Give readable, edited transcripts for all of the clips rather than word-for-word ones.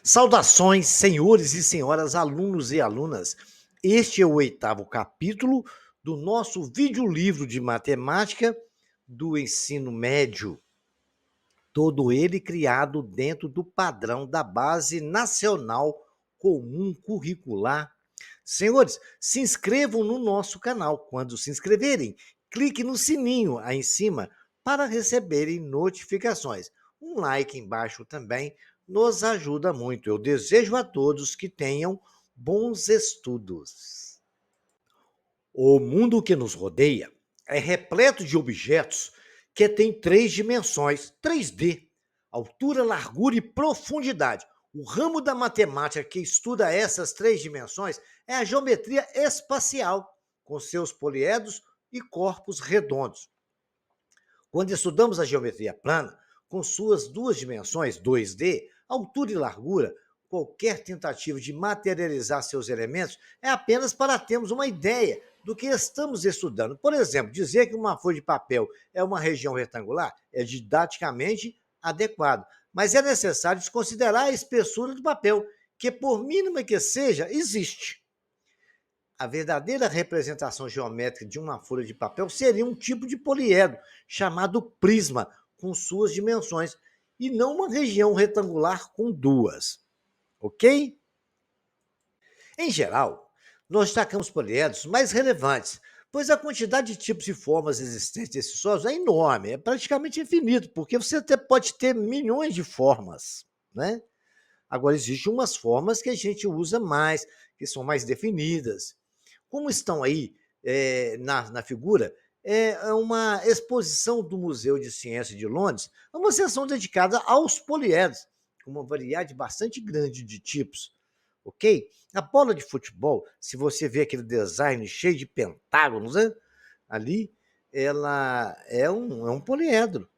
Saudações, senhores e senhoras, alunos e alunas. Este é o 8º capítulo do nosso videolivro de matemática do ensino médio. Todo ele criado dentro do padrão da Base Nacional Comum Curricular. Senhores, se inscrevam no nosso canal. Quando se inscreverem, clique no sininho aí em cima para receberem notificações. Um like embaixo também nos ajuda muito. Eu desejo a todos que tenham bons estudos. O mundo que nos rodeia é repleto de objetos que têm 3 dimensões, 3D, altura, largura e profundidade. O ramo da matemática que estuda essas 3 dimensões é a geometria espacial, com seus poliedros e corpos redondos. Quando estudamos a geometria plana, com suas 2 dimensões, 2D, altura e largura, qualquer tentativa de materializar seus elementos é apenas para termos uma ideia do que estamos estudando. Por exemplo, dizer que uma folha de papel é uma região retangular é didaticamente adequado, mas é necessário desconsiderar a espessura do papel, que, por mínima que seja, existe. A verdadeira representação geométrica de uma folha de papel seria um tipo de poliedro, chamado prisma, com suas dimensões, e não uma região retangular com 2. Ok? Em geral, nós destacamos poliedros mais relevantes, pois a quantidade de tipos e formas existentes desses sólidos é enorme, é praticamente infinito, porque você até pode ter milhões de formas, né? Agora, existem umas formas que a gente usa mais, que são mais definidas. Como estão aí na figura, é uma exposição do Museu de Ciência de Londres, é uma seção dedicada aos poliedros, com uma variedade bastante grande de tipos, ok? A bola de futebol, se você vê aquele design cheio de pentágonos, né? Ali, ela é um poliedro,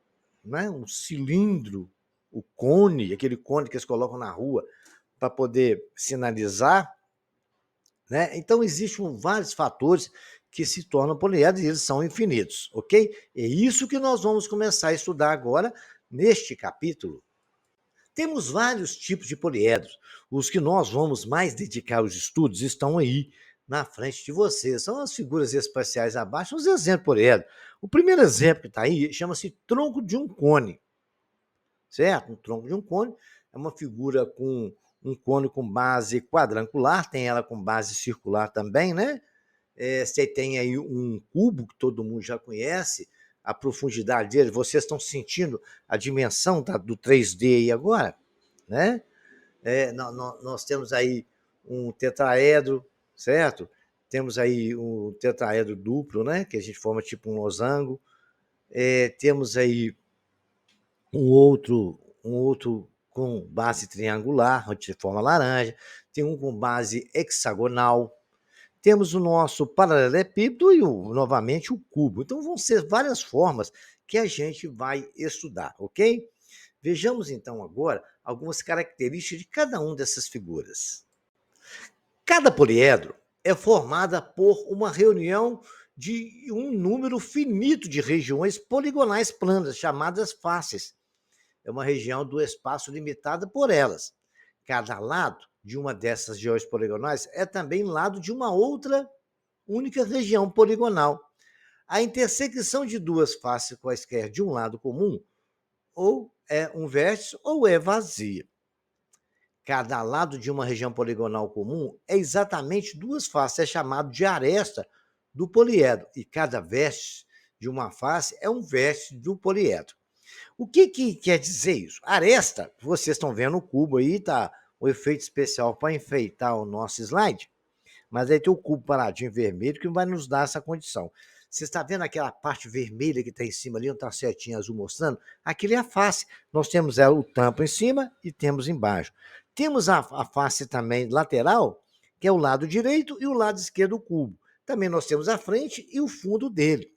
né? Um cilindro, o cone, aquele cone que eles colocam na rua para poder sinalizar, né? Então, existem vários fatores que se tornam poliedros e eles são infinitos, ok? É isso que nós vamos começar a estudar agora neste capítulo. Temos vários tipos de poliedros. Os que nós vamos mais dedicar aos estudos estão aí na frente de vocês. São as figuras espaciais abaixo, os exemplos de poliedro. O primeiro exemplo que está aí chama-se tronco de um cone, certo? Um tronco de um cone é uma figura com um cone com base quadrangular, tem ela com base circular também, né? Você tem aí um cubo que todo mundo já conhece, a profundidade dele, vocês estão sentindo a dimensão do 3D aí agora, né? Nós temos aí um tetraedro, certo? Temos aí um tetraedro duplo, né? Que a gente forma tipo um losango. Temos aí um outro com base triangular, de forma laranja. Tem um com base hexagonal. Temos o nosso paralelepípedo e, novamente, o cubo. Então, vão ser várias formas que a gente vai estudar, ok? Vejamos, então, agora algumas características de cada uma dessas figuras. Cada poliedro é formada por uma reunião de um número finito de regiões poligonais planas, chamadas faces. É uma região do espaço limitada por elas. Cada lado de uma dessas regiões poligonais é também lado de uma outra única região poligonal. A intersecção de duas faces quaisquer de um lado comum ou é um vértice ou é vazia. Cada lado de uma região poligonal comum é exatamente duas faces, é chamado de aresta do poliedro, e cada vértice de uma face é um vértice do poliedro. O que quer dizer isso? Aresta, vocês estão vendo o cubo aí, tá? O efeito especial para enfeitar o nosso slide, mas aí tem o cubo paradinho vermelho que vai nos dar essa condição. Você está vendo aquela parte vermelha que está em cima ali, onde está a setinha azul mostrando? Aquilo é a face. Nós temos o tampo em cima e temos embaixo. Temos a face também lateral, que é o lado direito e o lado esquerdo do cubo. Também nós temos a frente e o fundo dele.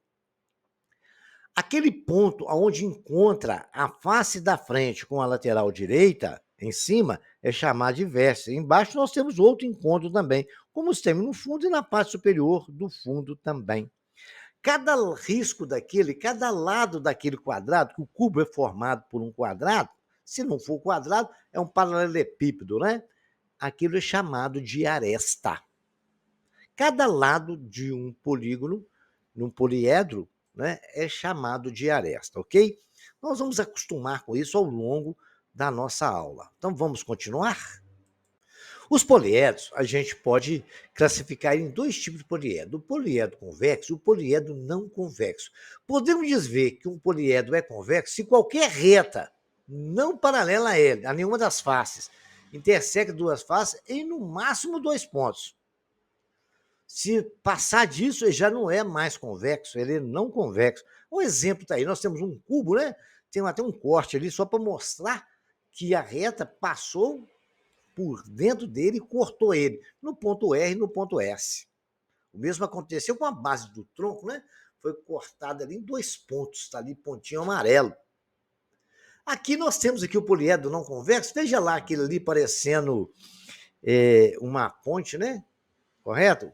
Aquele ponto onde encontra a face da frente com a lateral direita, em cima, é chamado de vértice. Embaixo nós temos outro encontro também, como temos no fundo e na parte superior do fundo também. Cada risco daquele, cada lado daquele quadrado, que o cubo é formado por um quadrado, Se não for quadrado, é um paralelepípedo, né? Aquilo é chamado de aresta. Cada lado de um polígono, num poliedro, né, é chamado de aresta, ok? Nós vamos acostumar com isso ao longo da nossa aula. Então, vamos continuar? Os poliedros, a gente pode classificar em dois tipos de poliedro: o poliedro convexo e o poliedro não convexo. Podemos dizer que um poliedro é convexo se qualquer reta não paralela a ele, a nenhuma das faces, intersecta duas faces em no máximo 2 pontos. Se passar disso, ele já não é mais convexo, ele é não convexo. Um exemplo está aí, nós temos um cubo, né? Tem até um corte ali só para mostrar que a reta passou por dentro dele e cortou ele, no ponto R e no ponto S. O mesmo aconteceu com a base do tronco, né? Foi cortada ali em 2 pontos, está ali pontinho amarelo. Aqui nós temos aqui o poliedro não convexo, veja lá aquele ali parecendo uma ponte, né? Correto?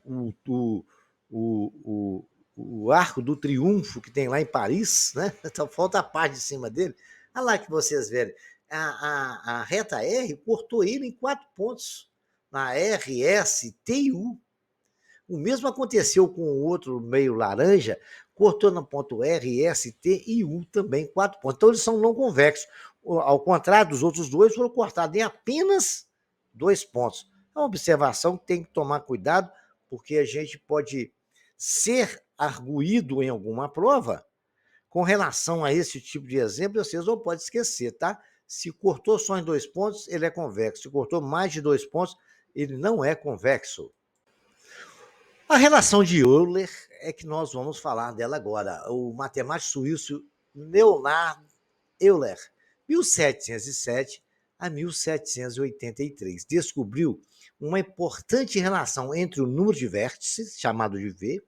O Arco do Triunfo que tem lá em Paris, né? Então falta a parte de cima dele. Olha lá que vocês verem. A reta R cortou ele em 4 pontos, na R, S, T e U. O mesmo aconteceu com o outro meio laranja, cortou no ponto R, S, T e U também 4 pontos. Então eles são não convexos. Ao contrário dos outros dois, foram cortados em apenas 2 pontos. É uma observação que tem que tomar cuidado, porque a gente pode ser arguído em alguma prova com relação a esse tipo de exemplo, vocês não podem esquecer, tá? Se cortou só em 2 pontos, ele é convexo. Se cortou mais de 2 pontos, ele não é convexo. A relação de Euler é que nós vamos falar dela agora. O matemático suíço Leonhard Euler, 1707 a 1783, descobriu uma importante relação entre o número de vértices, chamado de V,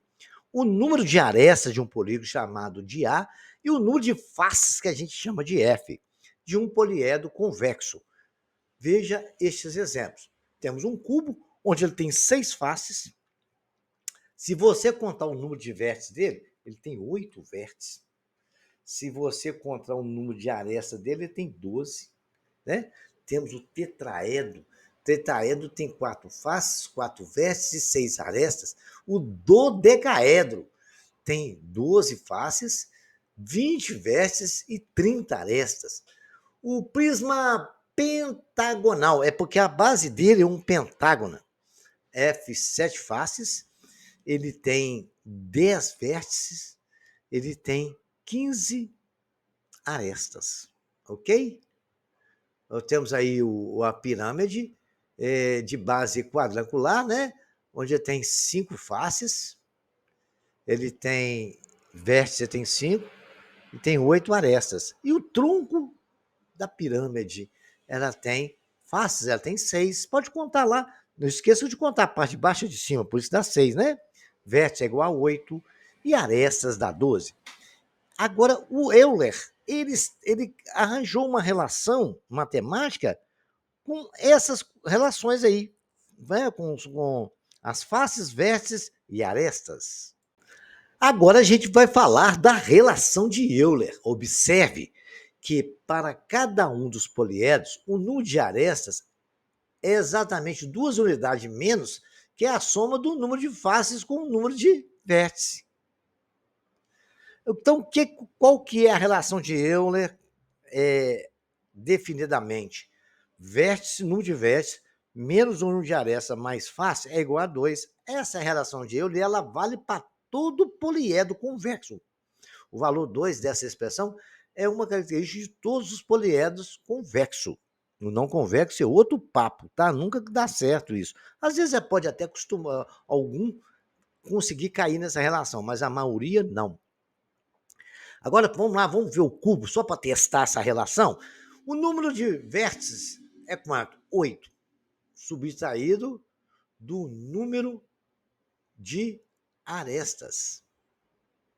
o número de arestas de um polígono, chamado de A, e o número de faces, que a gente chama de F, de um poliedro convexo. Veja estes exemplos. Temos um cubo, onde ele tem 6 faces. Se você contar o número de vértices dele, ele tem 8 vértices. Se você contar o número de arestas dele, ele tem 12. Né? Temos o tetraedro. O tetraedro tem 4 faces, 4 vértices e 6 arestas. O dodecaedro tem 12 faces, 20 vértices e 30 arestas. O prisma pentagonal, é porque a base dele é um pentágono. F, 7 faces, ele tem 10 vértices, ele tem 15 arestas, ok? Nós temos aí a pirâmide de base quadrangular, né? Onde tem 5 faces, ele tem vértice, tem 5, e tem 8 arestas. E o tronco da pirâmide, ela tem faces, ela tem 6. Pode contar lá, não esqueça de contar a parte de baixo e de cima, por isso dá 6, né? Vértice é igual a 8 e arestas dá 12. Agora, o Euler, ele arranjou uma relação matemática com essas relações aí, né? com as faces, vértices e arestas. Agora a gente vai falar da relação de Euler. Observe que para cada um dos poliedros, o número de arestas é exatamente 2 unidades menos que a soma do número de faces com o número de vértices. Então, qual que é a relação de Euler definidamente? Vértice, número de vértices, menos o número de arestas mais face é igual a 2. Essa relação de Euler, ela vale para todo poliedro convexo. O valor 2 dessa expressão é uma característica de todos os poliedros convexos. O não convexo é outro papo, tá? Nunca dá certo isso. Às vezes pode até costumar algum conseguir cair nessa relação, mas a maioria não. Agora vamos lá, vamos ver o cubo, só para testar essa relação. O número de vértices é quanto? 8. Subtraído do número de arestas.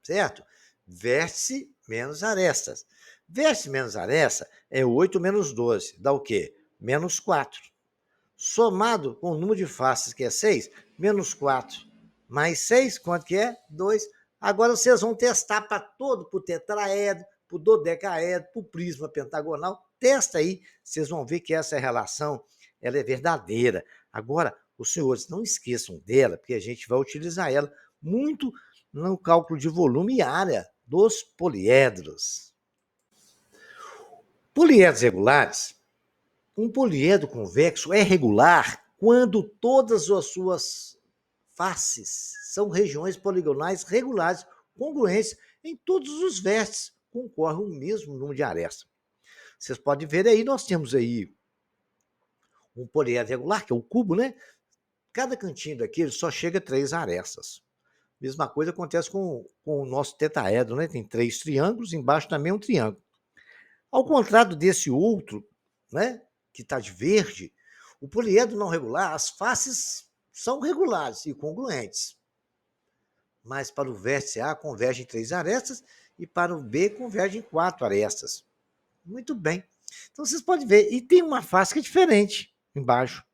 Certo? Vértice menos arestas. Vértice menos aresta é 8 menos 12. Dá o quê? Menos 4. Somado com o número de faces, que é 6, menos 4. Mais 6, quanto que é? 2. Agora vocês vão testar para todo, para o tetraedro, para o dodecaedro, para o prisma pentagonal. testa aí, vocês vão ver que essa relação ela é verdadeira. Agora, os senhores não esqueçam dela, porque a gente vai utilizar ela muito no cálculo de volume e área dos poliedros. Poliedros regulares. Um poliedro convexo é regular quando todas as suas faces são regiões poligonais regulares, congruentes em todos os vértices, concorre o mesmo número de arestas. Vocês podem ver aí, nós temos aí um poliedro regular, que é o cubo, né? Cada cantinho daquele só chega a 3 arestas. Mesma coisa acontece com o nosso tetaedro, né? Tem 3 triângulos, embaixo também um triângulo. Ao contrário desse outro, né? Que está de verde, o poliedro não regular, as faces são regulares e congruentes. Mas para o vértice A converge em 3 arestas e para o B converge em 4 arestas. Muito bem. Então vocês podem ver, e tem uma face que é diferente embaixo.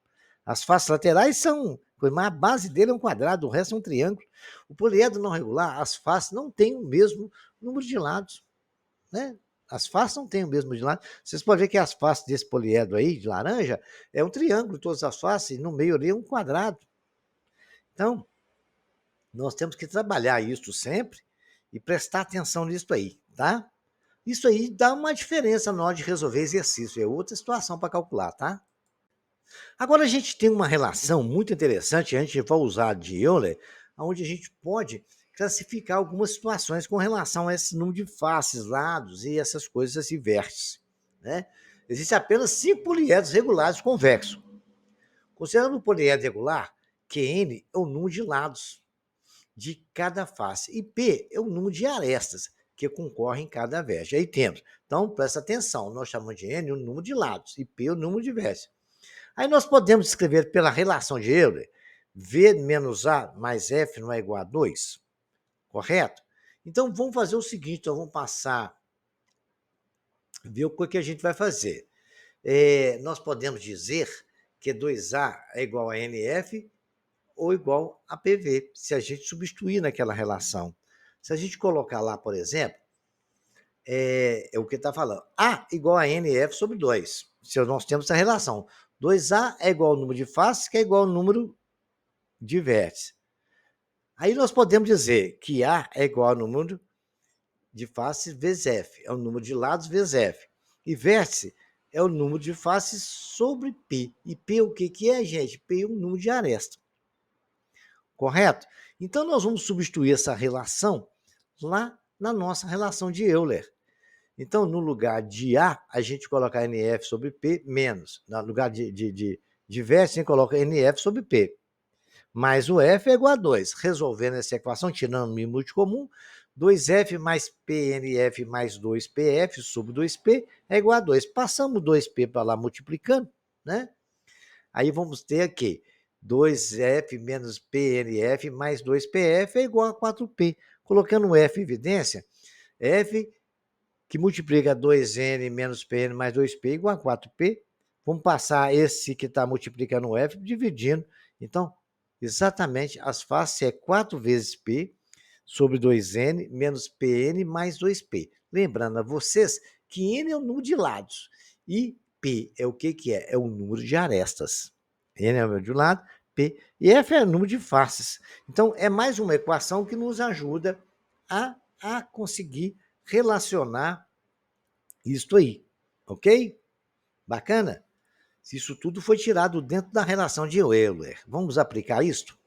As faces laterais são, mas a base dele é um quadrado, o resto é um triângulo. O poliedro não regular, as faces não têm o mesmo número de lados, né? As faces não têm o mesmo de lado. Vocês podem ver que as faces desse poliedro aí, de laranja, é um triângulo, todas as faces, e no meio ali é um quadrado. Então, nós temos que trabalhar isso sempre e prestar atenção nisso aí, tá? Isso aí dá uma diferença na hora de resolver exercício, é outra situação para calcular, tá? Agora a gente tem uma relação muito interessante, a gente vai usar de Euler, onde a gente pode classificar algumas situações com relação a esse número de faces, lados e essas coisas, esse vértice, né? Existem apenas 5 poliedros regulares convexos. Considerando o poliedro regular, QN é o número de lados de cada face e P é o número de arestas que concorrem em cada vértice. Aí temos, então presta atenção, nós chamamos de N o número de lados e P o número de vértices. Aí nós podemos escrever pela relação de Euler, V menos A mais F não é igual a 2, correto? Então vamos fazer o seguinte, então vamos passar, ver o que a gente vai fazer. Nós podemos dizer que 2A é igual a NF ou igual a PV, se a gente substituir naquela relação. Se a gente colocar lá, por exemplo, é o que está falando, A igual a NF sobre 2. Se nós temos essa relação. 2A é igual ao número de faces, que é igual ao número de vértices. Aí nós podemos dizer que A é igual ao número de faces vezes F, é o número de lados vezes F. E vértice é o número de faces sobre P. E P o que é, gente? P é o número de aresta. Correto? Então nós vamos substituir essa relação lá na nossa relação de Euler. Então, no lugar de A, a gente coloca NF sobre P menos. No lugar de vértice, a gente coloca NF sobre P. Mais o F é igual a 2. Resolvendo essa equação, tirando o mínimo comum, 2F mais PNF mais 2PF sobre 2P é igual a 2. Passamos 2P para lá multiplicando, né? Aí vamos ter aqui 2F menos PNF mais 2PF é igual a 4P. Colocando o F em evidência, F que multiplica 2N menos PN mais 2P igual a 4P. Vamos passar esse que está multiplicando o F dividindo. Então, exatamente, as faces é 4 vezes P sobre 2N menos PN mais 2P. Lembrando a vocês que N é o número de lados e P é o que é? É o número de arestas. N é o número de lado, P e F é o número de faces. Então, é mais uma equação que nos ajuda a conseguir relacionar isto aí, ok? Bacana? Isso tudo foi tirado dentro da relação de Euler. Vamos aplicar isto?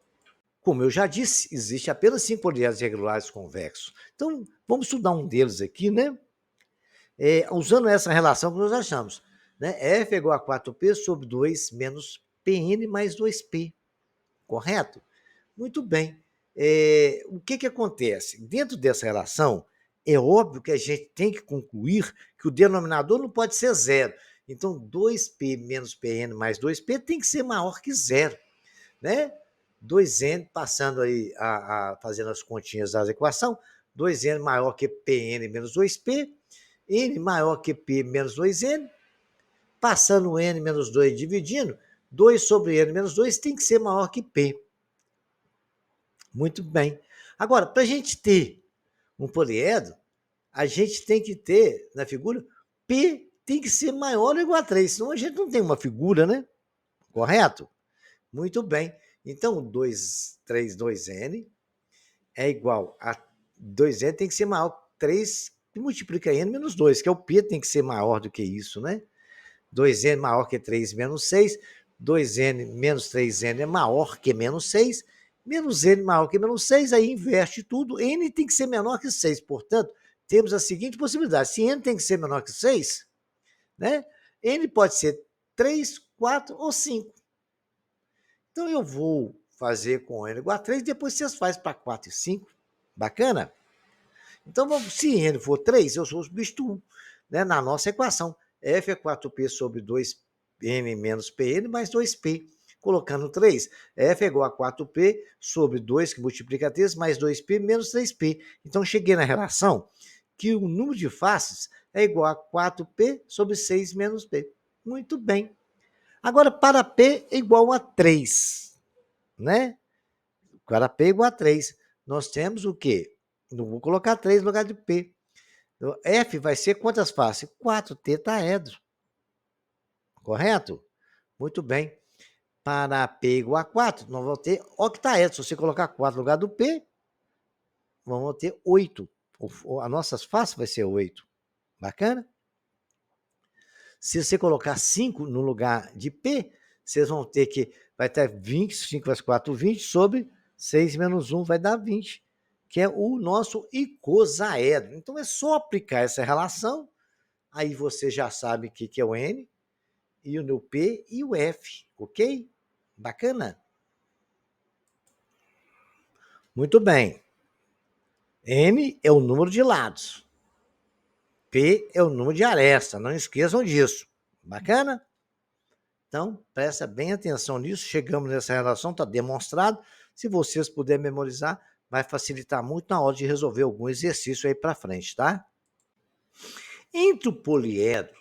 Como eu já disse, existe apenas 5 poliedros regulares convexos. Então, vamos estudar um deles aqui, né? Usando essa relação que nós achamos. Né? F é igual a 4P sobre 2 menos PN mais 2P. Correto? Muito bem. O que acontece? Dentro dessa relação, é óbvio que a gente tem que concluir que o denominador não pode ser zero. Então, 2P menos PN mais 2P tem que ser maior que zero. Né? 2N, passando aí, fazendo as continhas da equação, 2N maior que PN menos 2P, N maior que P menos 2N, passando o N menos 2 dividindo, 2 sobre N menos 2 tem que ser maior que P. Muito bem. Agora, para a gente ter um poliedro, a gente tem que ter, na figura, P tem que ser maior ou igual a 3, senão a gente não tem uma figura, né? Correto? Muito bem. Então, 2n é igual a 2n tem que ser maior que 3, que multiplica n menos 2, que é o P tem que ser maior do que isso, né? 2n maior que 3 menos 6, 2n menos 3n é maior que menos 6, menos n maior que menos 6, aí inverte tudo, n tem que ser menor que 6, portanto, temos a seguinte possibilidade, se n tem que ser menor que 6, né? N pode ser 3, 4 ou 5. Então eu vou fazer com n igual a 3, depois vocês fazem para 4 e 5. Bacana? Então, se n for 3, eu substituo, né, na nossa equação. F é 4p sobre 2n menos pn mais 2p. Colocando 3, F é igual a 4p sobre 2, que multiplica 3, mais 2p menos 3p. Então, cheguei na relação que o número de faces é igual a 4p sobre 6 menos p. Muito bem. Agora, para p é igual a 3, né? Para p é igual a 3, nós temos o quê? Não vou colocar 3 no lugar de p. F vai ser quantas faces? 4 tetaedro. Correto? Muito bem. Para p igual a 4, nós vamos ter octaedro. Se você colocar 4 no lugar do p, vamos ter 8. As nossas faces vai ser 8. Bacana? Se você colocar 5 no lugar de p, vocês vão ter que, vai ter 20, 5 vezes 4, 20, sobre 6 menos 1 vai dar 20, que é o nosso icosaedro. Então, é só aplicar essa relação, aí você já sabe o que é o N, e o P e o F, ok? Bacana? Muito bem. N é o número de lados. P é o número de aresta, não esqueçam disso. Bacana? Então, presta bem atenção nisso. Chegamos nessa relação, está demonstrado. Se vocês puderem memorizar, vai facilitar muito na hora de resolver algum exercício aí para frente, tá? Entre o poliedro,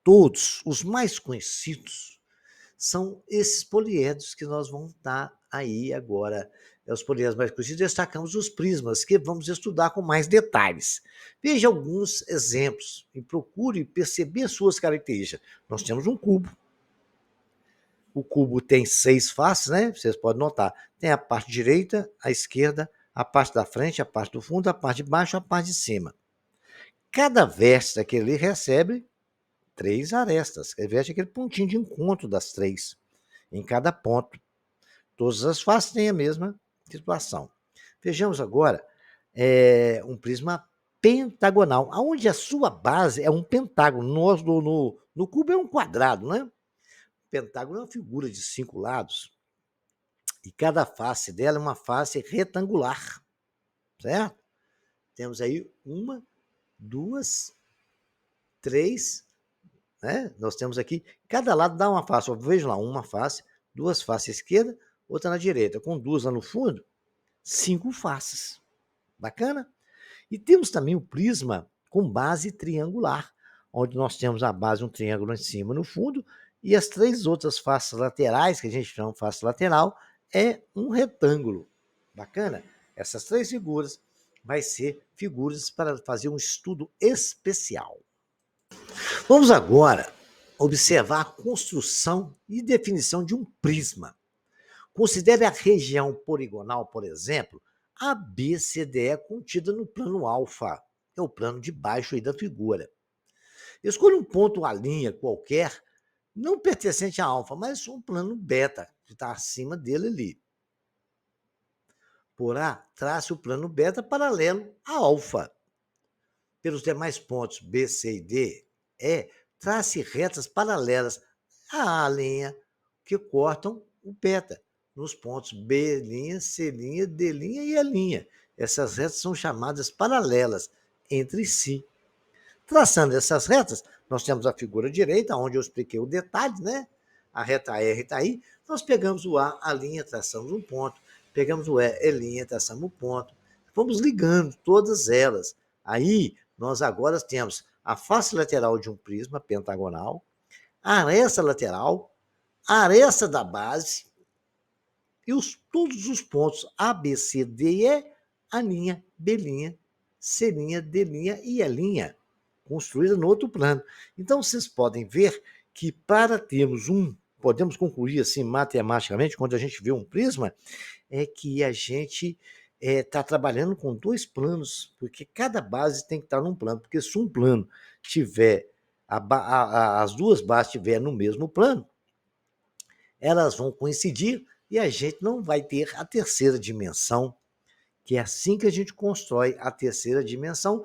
todos os mais conhecidos são esses poliedros que nós vamos estar aí agora. Os poliedros mais conhecidos, destacamos os prismas, que vamos estudar com mais detalhes. Veja alguns exemplos e procure perceber suas características. Nós temos um cubo. O cubo tem 6 faces, né? Vocês podem notar. Tem a parte direita, a esquerda, a parte da frente, a parte do fundo, a parte de baixo, a parte de cima. Cada vértice daquele recebe 3 arestas. Cada vértice é aquele pontinho de encontro das 3 em cada ponto. Todas as faces têm a mesma situação. Vejamos agora um prisma pentagonal, onde a sua base é um pentágono. No cubo é um quadrado, né? O pentágono é uma figura de 5 lados. E cada face dela é uma face retangular, certo? Temos aí 1, 2, 3, né? Nós temos aqui, cada lado dá uma face. Vejam lá, uma face, 2 faces à esquerda, outra na direita, com 2 lá no fundo, 5 faces. Bacana? E temos também o prisma com base triangular, onde nós temos a base, um triângulo em cima no fundo, e as 3 outras faces laterais, que a gente chama de face lateral, é um retângulo. Bacana? Essas 3 figuras vai ser figuras para fazer um estudo especial. Vamos agora observar a construção e definição de um prisma. Considere a região poligonal, por exemplo, ABCDE contida no plano alfa, é o plano de baixo aí da figura. Escolha um ponto A' qualquer, não pertencente a alfa, mas um plano beta, que está acima dele ali. Por A, trace o plano beta paralelo a alfa. Pelos demais pontos B, C e D, trace retas paralelas à linha que cortam o beta, nos pontos B', C', D' e E'. Essas retas são chamadas paralelas entre si. Traçando essas retas, nós temos a figura direita, onde eu expliquei o detalhe, né? A reta R está aí. Nós pegamos o A linha, traçamos um ponto. Pegamos o E', traçamos um ponto. Vamos ligando todas elas. Aí, nós agora temos a face lateral de um prisma pentagonal, a aresta lateral, a aresta da base e todos os pontos A, B, C, D e E, A', B', C', D' e E'. construída no outro plano. Então, vocês podem ver que para termos podemos concluir assim matematicamente, quando a gente vê um prisma, é que a gente está trabalhando com dois planos, porque cada base tem que estar num plano, porque se um plano tiver, as duas bases estiverem no mesmo plano, elas vão coincidir e a gente não vai ter a terceira dimensão, que é assim que a gente constrói a terceira dimensão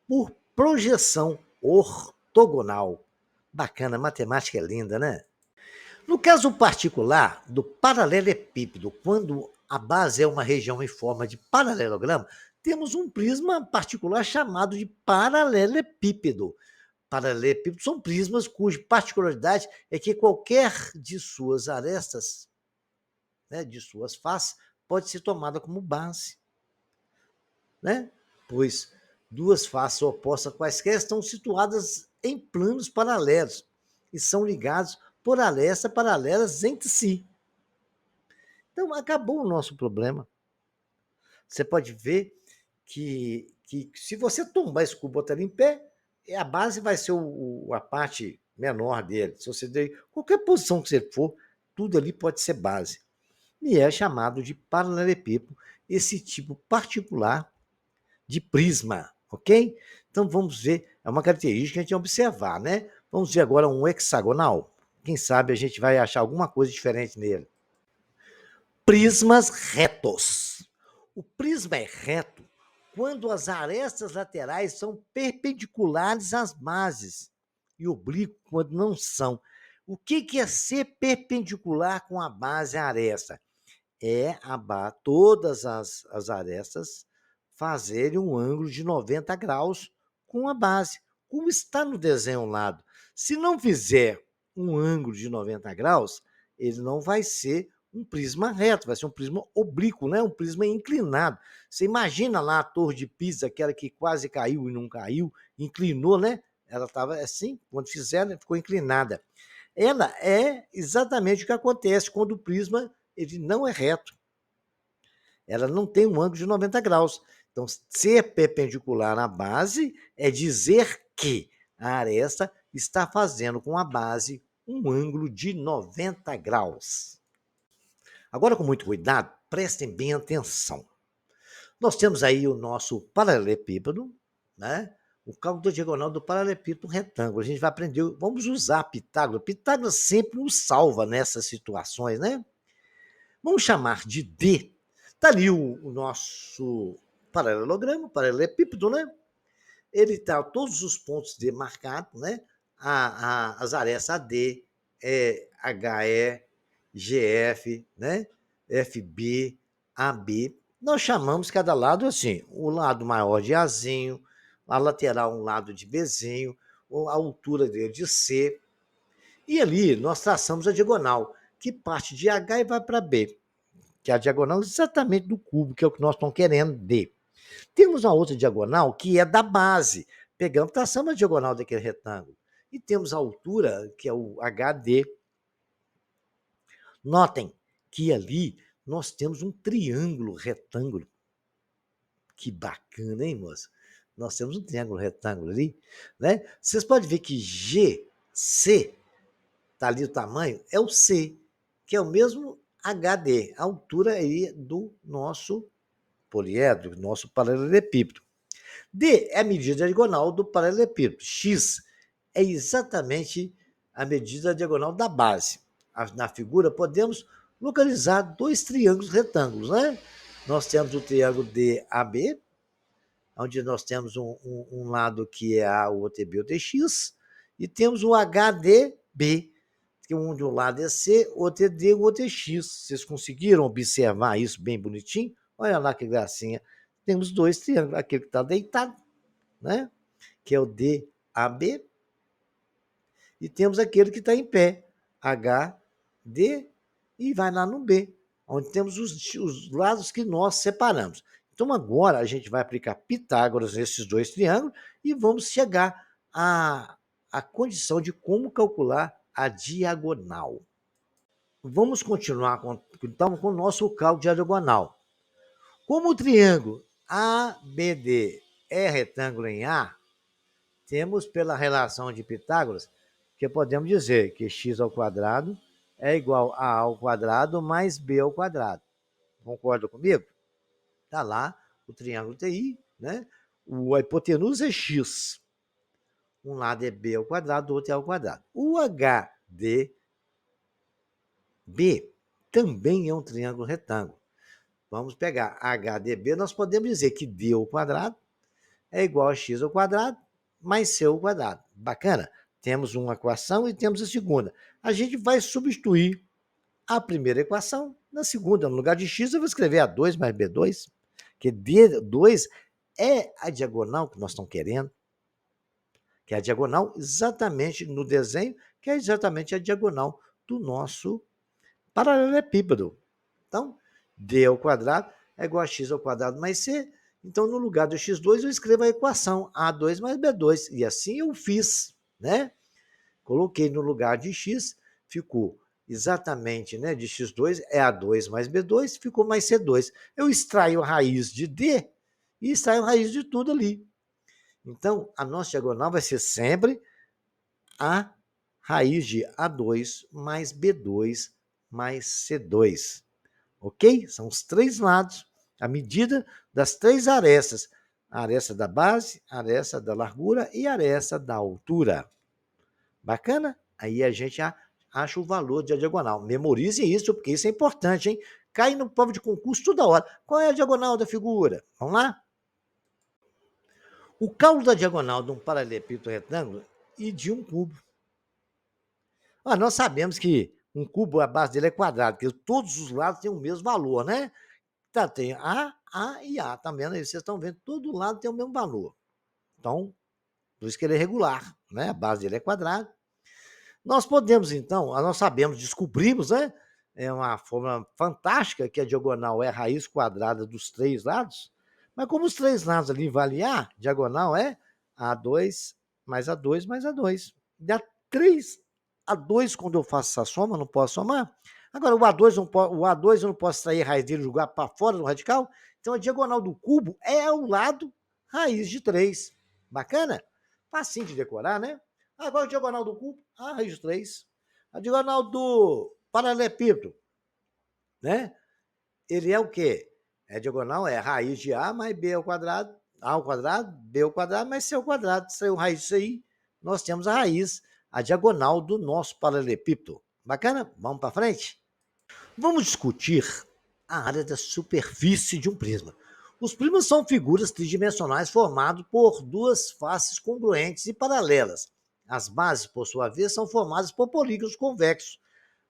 por projeção ortogonal. Bacana, matemática é linda, né? No caso particular do paralelepípedo, quando a base é uma região em forma de paralelogramo, temos um prisma particular chamado de paralelepípedo. Paralelepípedos são prismas cuja particularidade é que qualquer de suas arestas, né, de suas faces, pode ser tomada como base, né? Pois duas faces opostas quaisquer estão situadas em planos paralelos e são ligados por arestas paralelas entre si. Então, acabou o nosso problema. Você pode ver que se você tombar esse cubo e botar ele em pé, a base vai ser a parte menor dele. Se você der qualquer posição que você for, tudo ali pode ser base. E é chamado de paralelepípedo, esse tipo particular de prisma, ok? Então vamos ver, é uma característica que a gente tem que observar, né? Vamos ver agora um hexagonal. Quem sabe a gente vai achar alguma coisa diferente nele. Prismas retos. O prisma é reto quando as arestas laterais são perpendiculares às bases e oblíquo quando não são. O que é ser perpendicular com a base à aresta? É todas as arestas fazerem um ângulo de 90 graus com a base, como está no desenho ao lado. Se não fizer um ângulo de 90 graus, ele não vai ser um prisma reto, vai ser um prisma oblíquo, né? Um prisma inclinado. Você imagina lá a Torre de Pisa, aquela que quase caiu e não caiu, inclinou, né? Ela estava assim, quando fizeram, ficou inclinada. Ela é exatamente o que acontece quando o prisma ele não é reto. Ela não tem um ângulo de 90 graus. Então, ser perpendicular à base é dizer que a aresta está fazendo com a base um ângulo de 90 graus. Agora, com muito cuidado, prestem bem atenção. Nós temos aí o nosso paralelepípedo, né? O cálculo da diagonal do paralelepípedo retângulo. A gente vai aprender, vamos usar Pitágoras. Pitágoras sempre nos salva nessas situações, né? Vamos chamar de D. Está ali o nosso paralelogramo, paralelepípedo, né? Ele está todos os pontos D marcados, né? As arestas AD, HE, GF, né? FB, AB. Nós chamamos cada lado assim, o lado maior de Azinho, a lateral um lado de Bzinho, a altura dele de C. E ali nós traçamos a diagonal, que parte de H e vai para B, que é a diagonal exatamente do cubo, que é o que nós estamos querendo D. Temos uma outra diagonal que é da base. Pegamos, traçamos a diagonal daquele retângulo. E temos a altura, que é o HD. Notem que ali nós temos um triângulo retângulo. Que bacana, hein, moça? Nós temos um triângulo retângulo ali, né? Vocês podem ver que GC, tá ali o tamanho, é o C, que é o mesmo HD, a altura aí do nosso poliedro, nosso paralelepípedo. D é a medida diagonal do paralelepípedo. X é exatamente a medida diagonal da base. Na figura, podemos localizar dois triângulos retângulos, né? Nós temos o triângulo DAB, onde nós temos um lado que é A, o outro é B, o outro é X, e temos o HDB, que um de um lado é C, o outro é D, o outro é X. Vocês conseguiram observar isso bem bonitinho? Olha lá que gracinha. Temos dois triângulos, aquele que está deitado, né? Que é o DAB, e temos aquele que está em pé, HD, e vai lá no B, onde temos os lados que nós separamos. Então, agora a gente vai aplicar Pitágoras nesses dois triângulos e vamos chegar à condição de como calcular a diagonal. Vamos continuar então, com o nosso cálculo de diagonal. Como o triângulo ABD é retângulo em A, Temos pela relação de Pitágoras, que podemos dizer que x ao quadrado é igual a ao quadrado mais b ao quadrado. Concorda comigo? Está lá o triângulo TI, né? A hipotenusa é x. Um lado é b ao quadrado, o outro é ao quadrado. O HDB também é um triângulo retângulo. Vamos pegar HDB, nós podemos dizer que d ao quadrado é igual a x ao quadrado mais c ao quadrado. Bacana? Temos uma equação e temos a segunda. A gente vai substituir a primeira equação na segunda. No lugar de x, eu vou escrever A2 mais B2, que D2 é a diagonal que nós estamos querendo, que é a diagonal exatamente no desenho, que é exatamente a diagonal do nosso paralelepípedo. Então, d ao quadrado é igual a x ao quadrado mais c. Então, no lugar do x2, eu escrevo a equação A2 mais B2. E assim eu fiz, né? Coloquei no lugar de x, ficou exatamente, né, de x2 é A2 mais B2, ficou mais C2. Eu extraio a raiz de D e extraio a raiz de tudo ali. Então, a nossa diagonal vai ser sempre a raiz de A2 mais B2 mais C2. Ok? São os três lados, a medida das três arestas. A aresta da base, a aresta da largura e a aresta da altura. Bacana? Aí a gente acha o valor da diagonal. Memorize isso, porque isso é importante, hein? Cai no prova de concurso toda hora. Qual é a diagonal da figura? Vamos lá? O cálculo da diagonal de um paralelepípedo retângulo e de um cubo. Nós sabemos que um cubo, a base dele é quadrado, porque todos os lados têm o mesmo valor, né? Tá, tem A e A, tá vendo aí? Vocês estão vendo, todo lado tem o mesmo valor. Então, por isso que ele é regular, né? A base dele é quadrada. Nós podemos, então, nós sabemos, descobrimos, né? É uma forma fantástica que a diagonal é a raiz quadrada dos três lados, mas como os três lados ali valem A, diagonal é A2 mais A2 mais A2. Dá 3 A2 quando eu faço essa soma, não posso somar. Agora, o A2 eu não posso extrair a raiz dele e jogar para fora do radical, então a diagonal do cubo é ao lado raiz de 3. Bacana? Facinho de decorar, né? Agora a diagonal do cubo, a raiz de 3. A diagonal do paralelepípedo, né? Ele é o quê? A diagonal é a raiz de A mais B ao quadrado, A ao quadrado, B ao quadrado mais C ao quadrado. Saiu raiz disso aí, nós temos a raiz, a diagonal do nosso paralelepípedo. Bacana? Vamos para frente? Vamos discutir a área da superfície de um prisma. Os prismas são figuras tridimensionais formadas por duas faces congruentes e paralelas. As bases, por sua vez, são formadas por polígonos convexos.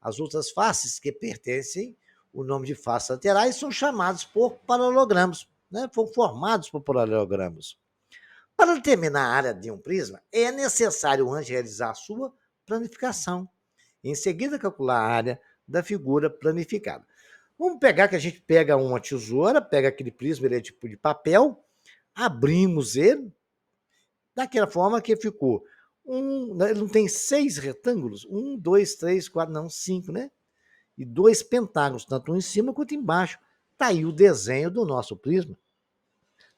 As outras faces, que pertencem ao nome de faces laterais, são chamadas por paralelogramos, né? Foram formados por paralelogramos. Para determinar a área de um prisma, é necessário antes realizar a sua planificação. Em seguida, calcular a área da figura planificada. Vamos pegar que a gente pega uma tesoura, pega aquele prisma, ele é tipo de papel, abrimos ele, daquela forma que ficou. Ele não tem 6 retângulos? 1, 2, 3, 4, não, 5, né? E 2 pentágonos, tanto um em cima quanto embaixo. Está aí o desenho do nosso prisma.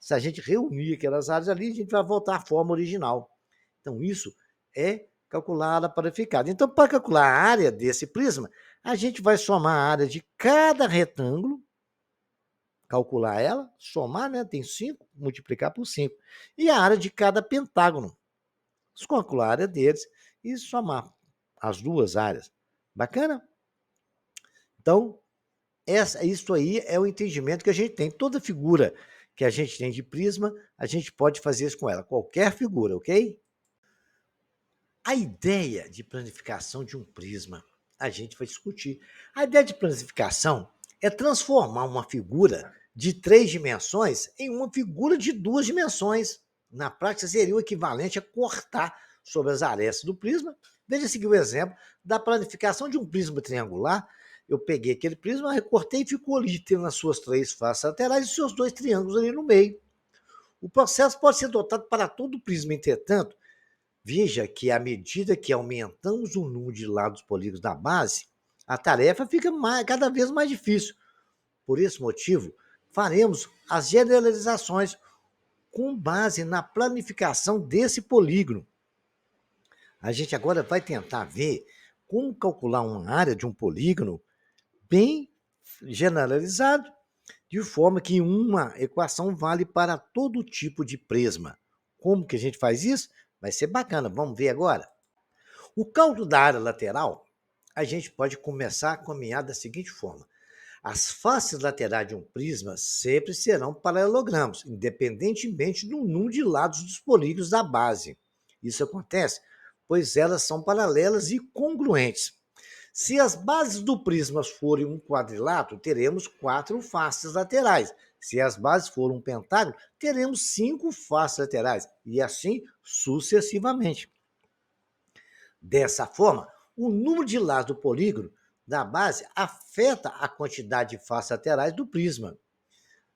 Se a gente reunir aquelas áreas ali, a gente vai voltar à forma original. Então, isso é calculada para parificada. Então, para calcular a área desse prisma, a gente vai somar a área de cada retângulo, calcular ela, somar, né? Tem 5, multiplicar por 5. E a área de cada pentágono. Calcular a área deles e somar as duas áreas. Bacana? Então, isso aí é o entendimento que a gente tem. Toda figura que a gente tem de prisma, a gente pode fazer isso com ela. Qualquer figura, ok? A ideia de planificação de um prisma, a gente vai discutir. A ideia de planificação é transformar uma figura de 3 dimensões em uma figura de 2 dimensões. Na prática, seria o equivalente a cortar sobre as arestas do prisma. Veja seguir o exemplo da planificação de um prisma triangular. Eu peguei aquele prisma, recortei e ficou ali, tendo as suas 3 faces laterais e os seus 2 triângulos ali no meio. O processo pode ser adotado para todo o prisma, entretanto, veja que à medida que aumentamos o número de lados polígonos da base, a tarefa fica cada vez mais difícil. Por esse motivo, faremos as generalizações com base na planificação desse polígono. A gente agora vai tentar ver como calcular uma área de um polígono bem generalizado, de forma que uma equação vale para todo tipo de prisma. Como que a gente faz isso? Vai ser bacana, vamos ver agora. O cálculo da área lateral, a gente pode começar a caminhar da seguinte forma. As faces laterais de um prisma sempre serão paralelogramas, independentemente do número de lados dos polígonos da base. Isso acontece pois elas são paralelas e congruentes. Se as bases do prisma forem um quadrilátero, teremos 4 faces laterais. Se as bases forem um pentágono, teremos 5 faces laterais, e assim sucessivamente. Dessa forma, o número de lados do polígono da base afeta a quantidade de faces laterais do prisma.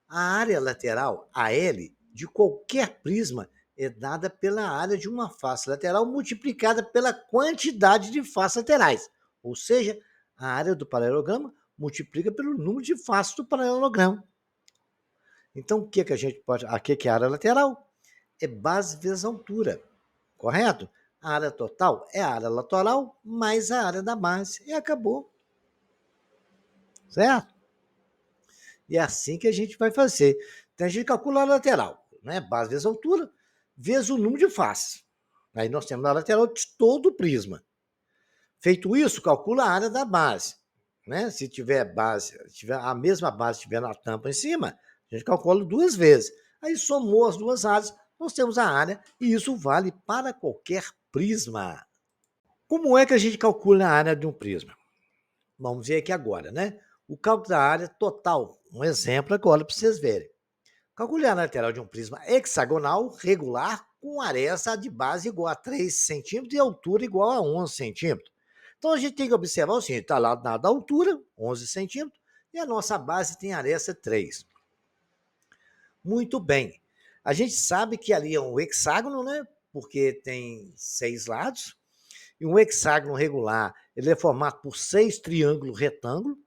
A área lateral, AL, de qualquer prisma é dada pela área de uma face lateral multiplicada pela quantidade de faces laterais. Ou seja, a área do paralelogramo multiplica pelo número de faces do paralelogramo. Então, o que a gente pode... Aqui que é a área lateral? É base vezes altura, correto? A área total é a área lateral mais a área da base. E acabou. Certo? E é assim que a gente vai fazer. Então, a gente calcula a lateral, né? Base vezes altura, vezes o número de faces. Aí nós temos a lateral de todo o prisma. Feito isso, calcula a área da base. Né? Se tiver base, tiver a mesma base estiver na tampa em cima, a gente calcula 2 vezes. Aí somou as 2 áreas, nós temos a área, e isso vale para qualquer prisma. Como é que a gente calcula a área de um prisma? Vamos ver aqui agora, né? O cálculo da área total. Um exemplo agora para vocês verem. Calcule a lateral de um prisma hexagonal regular com aresta de base igual a 3 centímetros e altura igual a 11 centímetros. Então a gente tem que observar o seguinte: está lá na altura, 11 centímetros, e a nossa base tem aresta 3. Muito bem. A gente sabe que ali é um hexágono, né? Porque tem 6 lados. E um hexágono regular, ele é formado por 6 triângulos retângulos.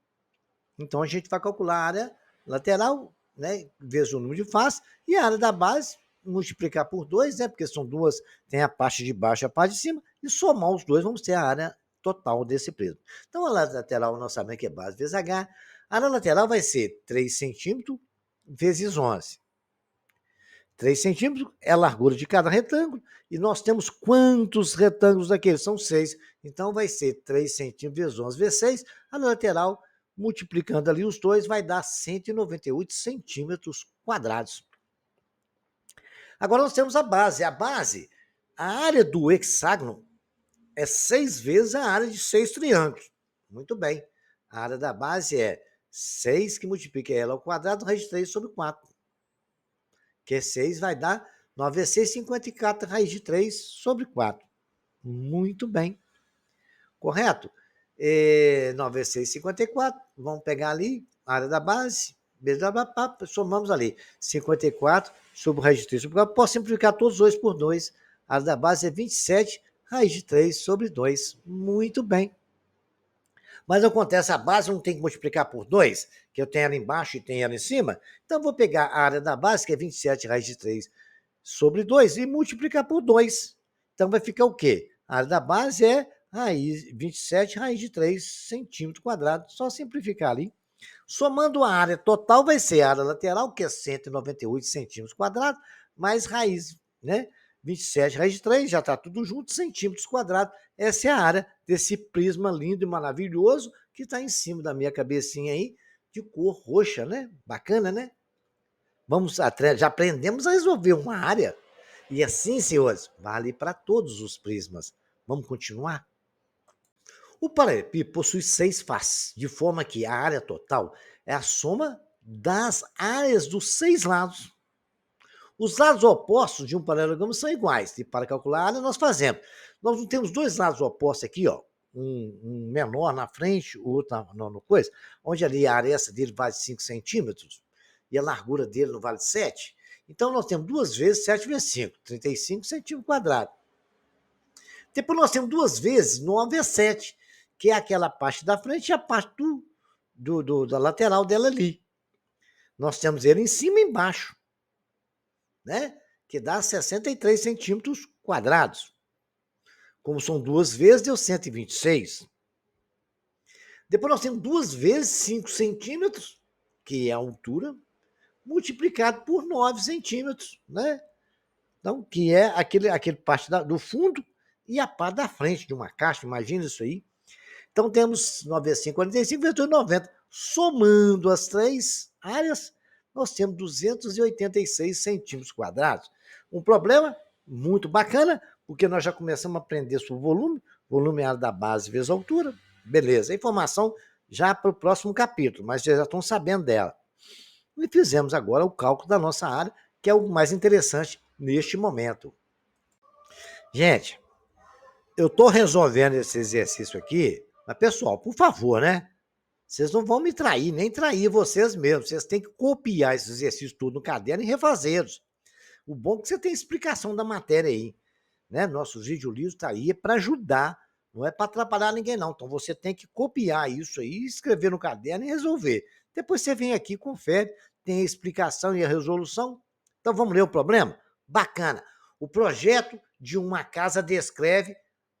Então a gente vai calcular a área lateral, né, vezes o número de faces, e a área da base, multiplicar por 2, né, porque são duas, tem a parte de baixo e a parte de cima, e somar os dois, vamos ter a área total desse prisma. Então a área lateral, nós sabemos que é base vezes H. A área lateral vai ser 3 centímetros vezes 11. 3 centímetros é a largura de cada retângulo, e nós temos quantos retângulos daqueles? São 6. Então vai ser 3 centímetros vezes 11 vezes 6, a lateral, multiplicando ali os dois, vai dar 198 centímetros quadrados. Agora nós temos a base. A área do hexágono é 6 vezes a área de 6 triângulos. Muito bem. A área da base é 6 que multiplica ela ao quadrado, raiz de 3 sobre 4. Que 6 vai dar 9 vezes 6, 54, raiz de 3 sobre 4. Muito bem. Correto? 9 vezes 6, 54. Vamos pegar ali a área da base. Somamos ali. 54 sobre raiz de 3 sobre 4. Posso simplificar todos os dois por 2. A área da base é 27, raiz de 3 sobre 2. Muito bem. Mas acontece, a base não tem que multiplicar por 2, que eu tenho ela embaixo e tenho ela em cima. Então, vou pegar a área da base, que é 27 raiz de 3 sobre 2, e multiplicar por 2. Então, vai ficar o quê? A área da base é 27 raiz de 3 centímetros quadrados. Só simplificar ali. Somando a área total, vai ser a área lateral, que é 198 centímetros quadrados, mais raiz, né? 27 raiz de 3, já está tudo junto, centímetros quadrados. Essa é a área desse prisma lindo e maravilhoso que está em cima da minha cabecinha aí, de cor roxa, né? Bacana, né? Já aprendemos a resolver uma área. E assim, senhores, vale para todos os prismas. Vamos continuar? O paralelepípedo possui 6 faces, de forma que a área total é a soma das áreas dos 6 lados. Os lados opostos de um paralelogramo são iguais, e para calcular a área nós fazemos. Nós não temos 2 lados opostos aqui, ó, um menor na frente, o outro no coisa, onde ali a aresta dele vale 5 centímetros e a largura dele não vale 7. Então nós temos 2 vezes 7 vezes 5, 35 centímetros quadrados. Depois nós temos 2 vezes 9 vezes 7, que é aquela parte da frente e a parte da lateral dela ali. Nós temos ele em cima e embaixo, né? que dá 63 centímetros quadrados. Como são 2 vezes, deu 126. Depois nós temos 2 vezes 5 centímetros, que é a altura, multiplicado por 9 centímetros, né? Então, que é aquele parte do fundo e a parte da frente de uma caixa, imagina isso aí. Então, temos 9 vezes 5, 45, vezes 90. Somando as três áreas, nós temos 286 centímetros quadrados. Um problema muito bacana, porque nós já começamos a aprender sobre volume é a área da base vezes a altura. Beleza, a informação já para o próximo capítulo, mas vocês já estão sabendo dela. E fizemos agora o cálculo da nossa área, que é o mais interessante neste momento. Gente, eu estou resolvendo esse exercício aqui, mas pessoal, por favor, né? Vocês não vão me trair, nem trair vocês mesmos. Vocês têm que copiar esses exercícios tudo no caderno e refazê-los. O bom é que você tem explicação da matéria aí, né? Nossos videolivros está aí para ajudar, não é para atrapalhar ninguém, não. Então você tem que copiar isso aí, escrever no caderno e resolver. Depois você vem aqui, confere, tem a explicação e a resolução. Então vamos ler o problema? Bacana. O projeto de uma casa descreve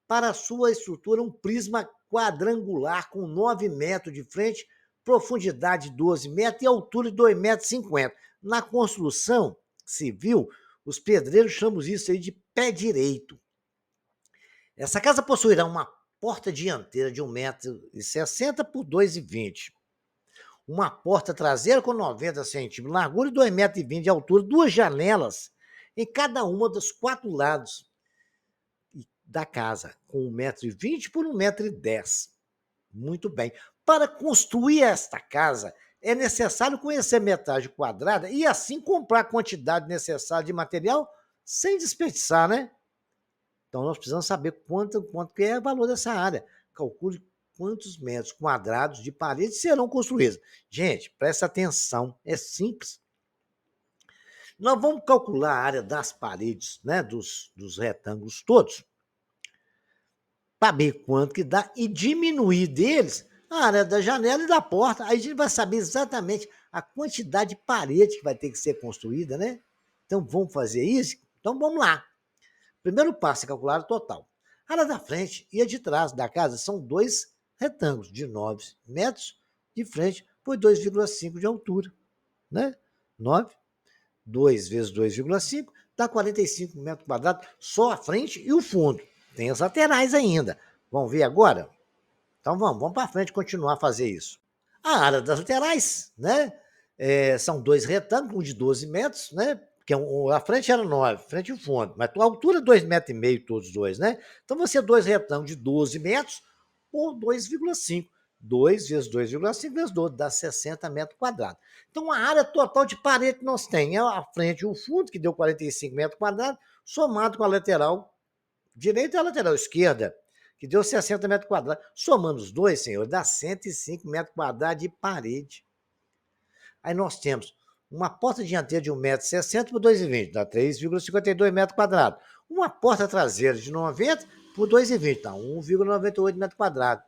para sua estrutura um prisma quadrangular com 9 metros de frente, profundidade de 12 metros e altura de 2,50 metros. Na construção civil, os pedreiros chamam isso aí de pé direito. Essa casa possuirá uma porta dianteira de 1,60 m por 2,20 m. Uma porta traseira com 90 centímetros de largura e 2,20 m de altura, 2 janelas em cada uma dos 4 lados da casa, com 1,20 m por 1,10 m. Muito bem. Para construir esta casa, é necessário conhecer a metragem quadrada e assim comprar a quantidade necessária de material sem desperdiçar, né? Então, nós precisamos saber quanto que é o valor dessa área. Calcule quantos metros quadrados de parede serão construídos. Gente, presta atenção, é simples. Nós vamos calcular a área das paredes, né, dos retângulos todos, para ver quanto que dá e diminuir deles a área da janela e da porta. Aí a gente vai saber exatamente a quantidade de parede que vai ter que ser construída, né? Então, vamos fazer isso? Então, vamos lá. Primeiro passo é calcular o total. A área da frente e a de trás da casa são 2 retângulos de 9 metros de frente por 2,5 de altura, né? 9, 2 vezes 2,5 dá 45 metros quadrados, só a frente e o fundo. Tem as laterais ainda. Vamos ver agora? Então vamos para frente continuar a fazer isso. A área das laterais, né? São 2 retângulos, um de 12 metros, né? Porque a frente era 9, frente e fundo, mas a altura é 2,5 metros todos os dois, né? Então você 2 retângulos de 12 metros por 2,5. 2 vezes 2,5 vezes 12, dá 60 metros quadrados. Então a área total de parede que nós temos é a frente e o fundo, que deu 45 metros quadrados, somado com a lateral direita e a lateral esquerda, que deu 60 metros quadrados. Somando os dois, senhor, dá 105 metros quadrados de parede. Aí nós temos uma porta dianteira de 1,60 m por 2,20 m, dá 3,52 metros quadrados. Uma porta traseira de 90 por 2,20, dá 1,98 metros quadrados.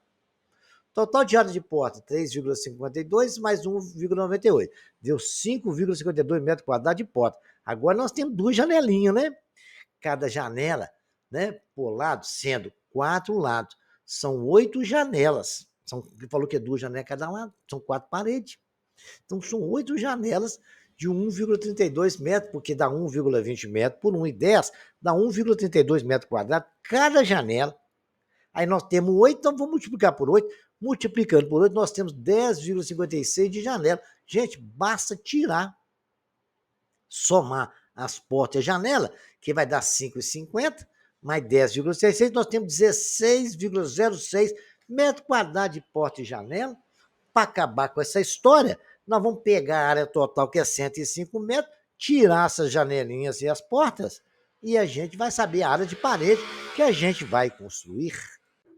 Total de área de porta, 3,52 mais 1,98. Deu 5,52 metros quadrados de porta. Agora nós temos 2 janelinhas, né? Cada janela, né, por lado, sendo 4 lados. São 8 janelas. Ele falou que é 2 janelas cada lado, são 4 paredes. Então, são 8 janelas de 1,32 metros, porque dá 1,20 metros por 1,10, dá 1,32 metros quadrados cada janela. Aí nós temos 8, então vamos multiplicar por 8. Multiplicando por 8, nós temos 10,56 de janela. Gente, basta tirar, somar as portas e a janela, que vai dar 5,50, mais 10,66, nós temos 16,06 metros quadrados de porta e janela. Para acabar com essa história, nós vamos pegar a área total, que é 105 metros, tirar essas janelinhas e as portas, e a gente vai saber a área de parede que a gente vai construir.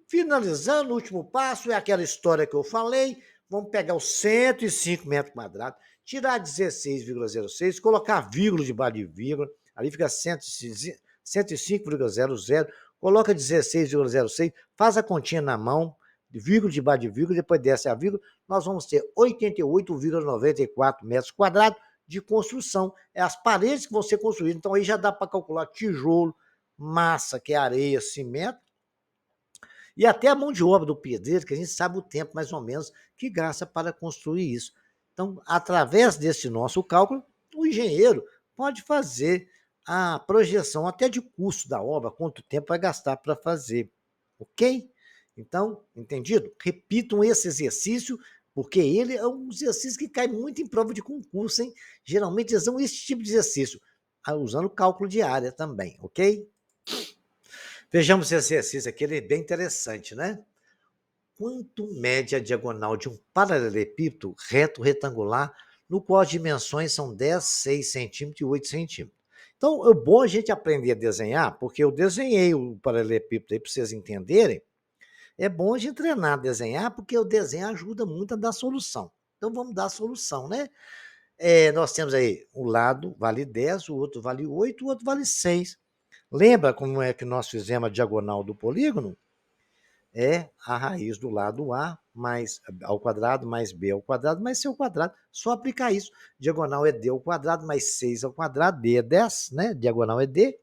Finalizando, o último passo é aquela história que eu falei. Vamos pegar os 105 metros quadrados, tirar 16,06, colocar vírgula debaixo de vírgula, ali fica 105,00, coloca 16,06, faz a continha na mão, vírgula debaixo de vírgula, depois desce a vírgula, nós vamos ter 88,94 metros quadrados de construção. É as paredes que vão ser construídas. Então, aí já dá para calcular tijolo, massa, que é areia, cimento, e até a mão de obra do pedreiro, que a gente sabe o tempo mais ou menos que gasta para construir isso. Então, através desse nosso cálculo, o engenheiro pode fazer a projeção até de custo da obra, quanto tempo vai gastar para fazer. Ok? Então, entendido? Repitam esse exercício, porque ele é um exercício que cai muito em prova de concurso, hein? Geralmente eles usam esse tipo de exercício, usando cálculo de área também, ok? Vejamos esse exercício aqui, ele é bem interessante, né? Quanto mede a diagonal de um paralelepípedo reto retangular, no qual as dimensões são 10, 6 centímetros e 8 centímetros? Então, é bom a gente aprender a desenhar, porque eu desenhei o paralelepípedo aí para vocês entenderem. É bom a gente treinar a desenhar, porque o desenho ajuda muito a dar solução. Então, vamos dar a solução, né? Nós temos aí, um lado vale 10, o outro vale 8, o outro vale 6. Lembra como é que nós fizemos a diagonal do polígono? É a raiz do lado A mais ao quadrado mais B ao quadrado mais C ao quadrado. Só aplicar isso. Diagonal é D ao quadrado mais 6 ao quadrado. D é 10, né? Diagonal é D.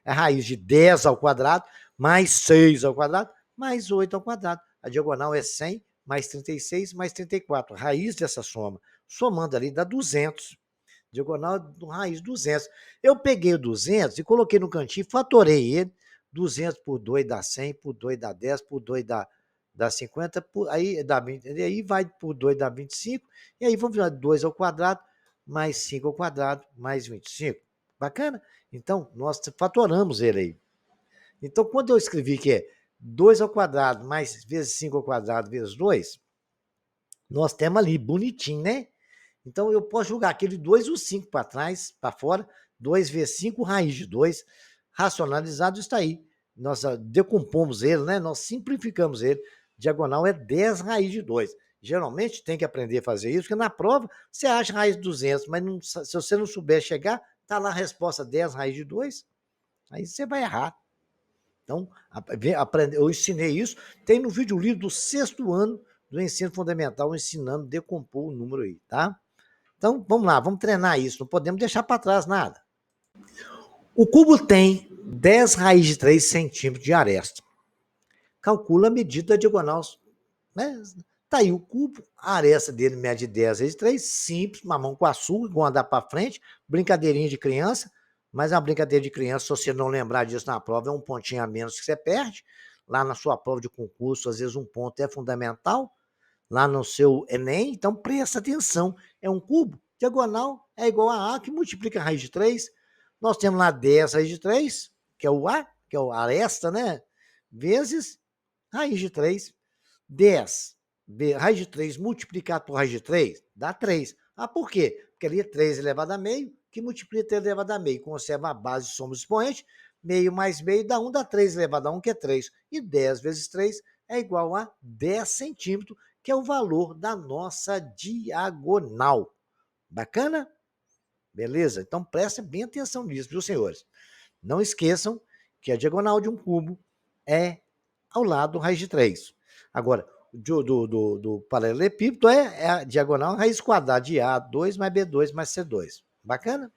É a raiz de 10 ao quadrado mais 6 ao quadrado mais 8 ao quadrado. A diagonal é 100 mais 36 mais 34. A raiz dessa soma. Somando ali dá 200. Diagonal do raiz 200. Eu peguei o 200 e coloquei no cantinho, fatorei ele. 200 por 2 dá 100, por 2 dá 10, por 2 dá 50, aí dá 20, e aí vai por 2 dá 25, e aí vamos virar 2 ao quadrado, mais 5 ao quadrado, mais 25. Bacana? Então, nós fatoramos ele aí. Então, quando eu escrevi que é 2 ao quadrado mais vezes 5 ao quadrado vezes 2, nós temos ali, bonitinho, né? Então, eu posso jogar aquele 2 e o 5 para trás, para fora, 2 vezes 5, raiz de 2, racionalizado está aí. Nós decompomos ele, né? Nós simplificamos ele. Diagonal é 10 raiz de 2. Geralmente tem que aprender a fazer isso, porque na prova você acha raiz de 200, mas não, se você não souber chegar, está lá a resposta 10 raiz de 2, aí você vai errar. Então, eu ensinei isso, tem no vídeo livro do 6º ano do ensino fundamental, ensinando a decompor o número aí, tá? Então, vamos lá, vamos treinar isso, não podemos deixar para trás nada. O cubo tem 10 raiz de 3 centímetros de aresta. Calcula a medida da diagonal, né? Tá aí o cubo, a aresta dele mede 10 vezes 3, simples, mamão com açúcar, igual andar para frente, brincadeirinha de criança, mas é uma brincadeira de criança, se você não lembrar disso na prova, é um pontinho a menos que você perde. Lá na sua prova de concurso, às vezes um ponto é fundamental, lá no seu Enem, então presta atenção, é um cubo, diagonal é igual a A, que multiplica a raiz de 3, nós temos lá 10 raiz de 3, que é o A, que é a aresta, né? Vezes raiz de 3, 10, raiz de 3 multiplicado por raiz de 3, dá 3. Ah, por quê? Porque ali é 3 elevado a meio, que multiplica 3 elevado a meio, conserva a base, somos expoente, meio mais meio dá 1, dá 3 elevado a 1, que é 3. E 10 vezes 3 é igual a 10 centímetros, que é o valor da nossa diagonal. Bacana? Beleza? Então prestem bem atenção nisso, viu, senhores? Não esqueçam que a diagonal de um cubo é ao lado raiz de 3. Agora, do paralelepípedo é a diagonal raiz quadrada de A2 mais B2 mais C2. Bacana?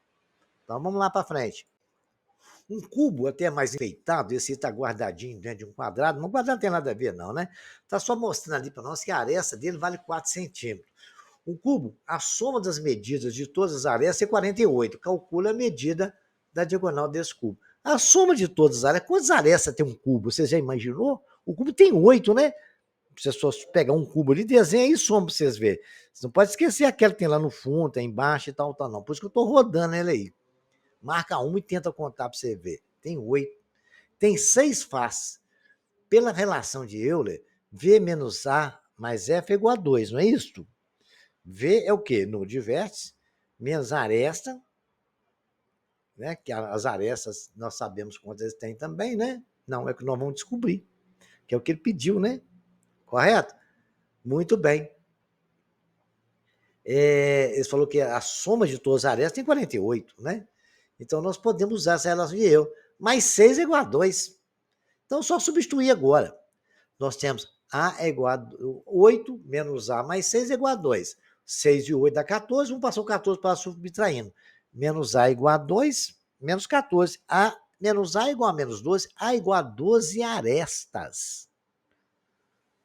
Então vamos lá para frente. Um cubo até mais enfeitado, esse está guardadinho dentro de um quadrado, mas o quadrado não tem nada a ver não, né? Está só mostrando ali para nós que a aresta dele vale 4 centímetros. O cubo, a soma das medidas de todas as arestas é 48. Calcula a medida da diagonal desse cubo. A soma de todas as arestas, quantas arestas tem um cubo? Você já imaginou? O cubo tem 8, né? Você só pegar um cubo ali, desenha e soma para vocês verem. Você não pode esquecer aquela que tem lá no fundo, tem embaixo e tal, não. Por isso que eu estou rodando ela aí. Marca uma e tenta contar para você ver. Tem 8. Tem 6 faces. Pela relação de Euler, V menos A mais F é igual a 2, não é isso? V é o quê? Número de vértices, menos aresta, né? Que as arestas nós sabemos quantas tem também, né? Não, é que nós vamos descobrir, que é o que ele pediu, né? Correto? Muito bem. Ele falou que a soma de todas as arestas tem 48, né? Então nós podemos usar essa relação de Euler. Mais 6 é igual a 2. Então só substituir agora. Nós temos A é igual a 8 menos A mais 6 é igual a 2. 6 e 8 dá 14, vamos passar o 14 para subtraindo. Menos A igual a 2, menos 14. Menos A igual a menos 12, A igual a 12 arestas.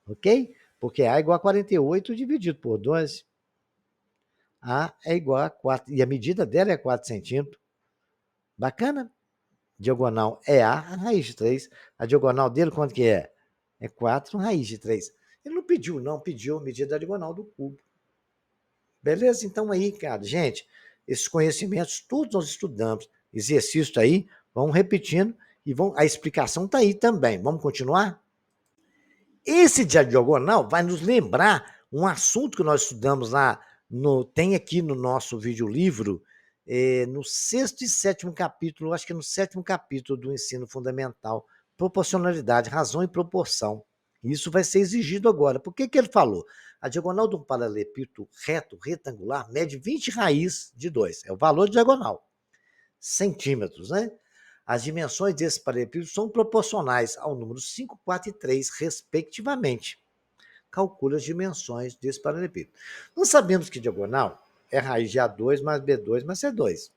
Ok? Porque A igual a 48 dividido por 12. A é igual a 4, e a medida dela é 4 centímetros. Bacana? Diagonal é A raiz de 3. A diagonal dele, quanto que é? É 4 raiz de 3. Ele não pediu, não. Pediu a medida da diagonal do cubo. Beleza? Então aí, cara, gente, esses conhecimentos todos nós estudamos. Exercício tá aí, vamos repetindo e a explicação tá aí também. Vamos continuar? Esse diagonal vai nos lembrar um assunto que nós estudamos lá, tem aqui no nosso videolivro, no 6º e 7º capítulo, acho que é no 7º capítulo do ensino fundamental, proporcionalidade, razão e proporção. Isso vai ser exigido agora. Por que ele falou? A diagonal de um paralelepípedo reto, retangular, mede 20 raiz de 2. É o valor de diagonal. Centímetros, né? As dimensões desse paralelepípedo são proporcionais ao número 5, 4 e 3, respectivamente. Calcule as dimensões desse paralelepípedo. Nós sabemos que diagonal é raiz de A2 mais B2 mais C2.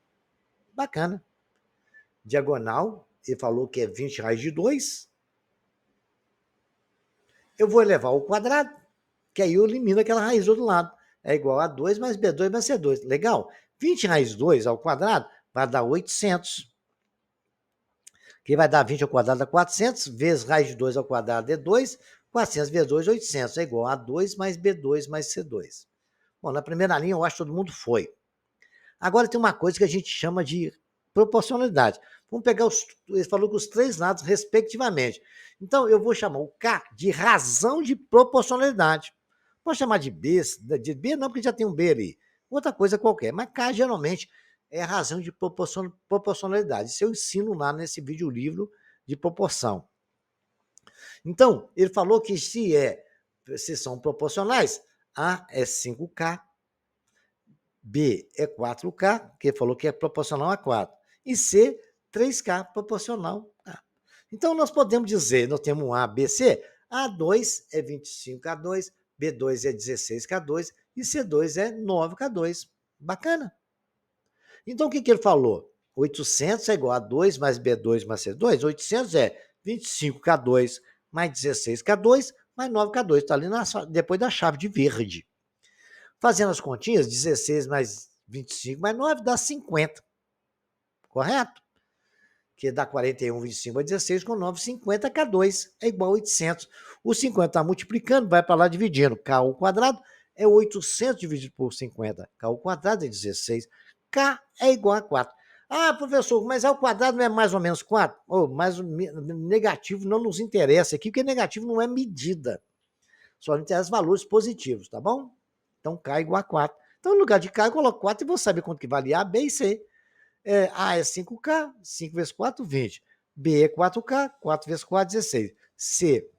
Bacana. Diagonal, ele falou que é 20 raiz de 2. Eu vou elevar ao quadrado, que aí eu elimino aquela raiz do outro lado. É igual a 2 mais B2 mais C2. Legal? 20 raiz de 2 ao quadrado vai dar 800. Que vai dar 20 ao quadrado dá 400, vezes raiz de 2 ao quadrado é 2, 400 vezes 2, 800, é igual a 2 mais B2 mais C2. Bom, na primeira linha eu acho que todo mundo foi. Agora tem uma coisa que a gente chama de proporcionalidade. Vamos pegar ele falou que os 3 lados respectivamente. Então eu vou chamar o K de razão de proporcionalidade. Pode chamar de B não, porque já tem um B ali. Outra coisa qualquer, mas K geralmente é a razão de proporcionalidade. Isso eu ensino lá nesse videolivro de proporção. Então, ele falou que se são proporcionais, A é 5K, B é 4K, que ele falou que é proporcional a 4, e C, 3K, proporcional a. Então, nós podemos dizer, nós temos um A, B, C, A2 é 25K2, B2 é 16K2 e C2 é 9K2. Bacana? Então, o que ele falou? 800 é igual a 2 mais B2 mais C2. 800 é 25K2 mais 16K2 mais 9K2. Está ali depois da chave de verde. Fazendo as continhas, 16 mais 25 mais 9 dá 50. Correto? Que dá 41, 25 mais 16 com 9, 50. K2 é igual a 800. O 50 está multiplicando, vai para lá dividindo. K ao quadrado é 800 dividido por 50. K ao quadrado é 16. K é igual a 4. Ah, professor, mas ao quadrado não é mais ou menos 4? Mas o negativo não nos interessa aqui, porque negativo não é medida. Só nos interessa valores positivos, tá bom? Então, K é igual a 4. Então, no lugar de K, eu coloco 4 e vou saber quanto que vale A, B e C. A é 5K, 5 vezes 4, 20. B é 4K, 4 vezes 4, 16. C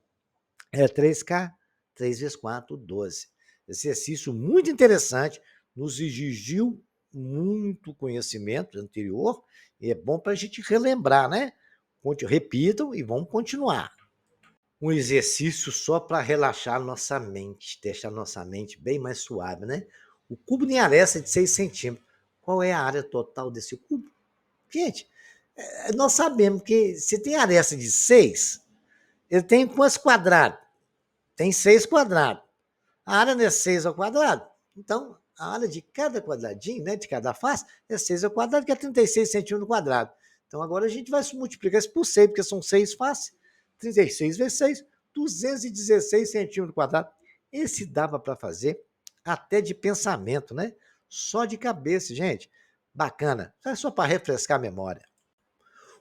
é 3K, 3 vezes 4, 12. Exercício muito interessante, nos exigiu muito conhecimento anterior, e é bom para a gente relembrar, né? Repitam e vamos continuar. Um exercício só para relaxar nossa mente, deixar nossa mente bem mais suave, né? O cubo de aresta é de 6 centímetros. Qual é a área total desse cubo? Gente, nós sabemos que se tem aresta de 6, ele tem quantos quadrados? Tem 6 quadrados. A área não é 6 ao quadrado? Então, a área de cada quadradinho, né, de cada face, é 6 ao quadrado, que é 36 centímetros quadrado. Então, agora a gente vai multiplicar isso por 6, porque são 6 faces. 36 vezes 6, 216 centímetros quadrados. Esse dava para fazer até de pensamento, né? Só de cabeça, gente. Bacana. É só para refrescar a memória.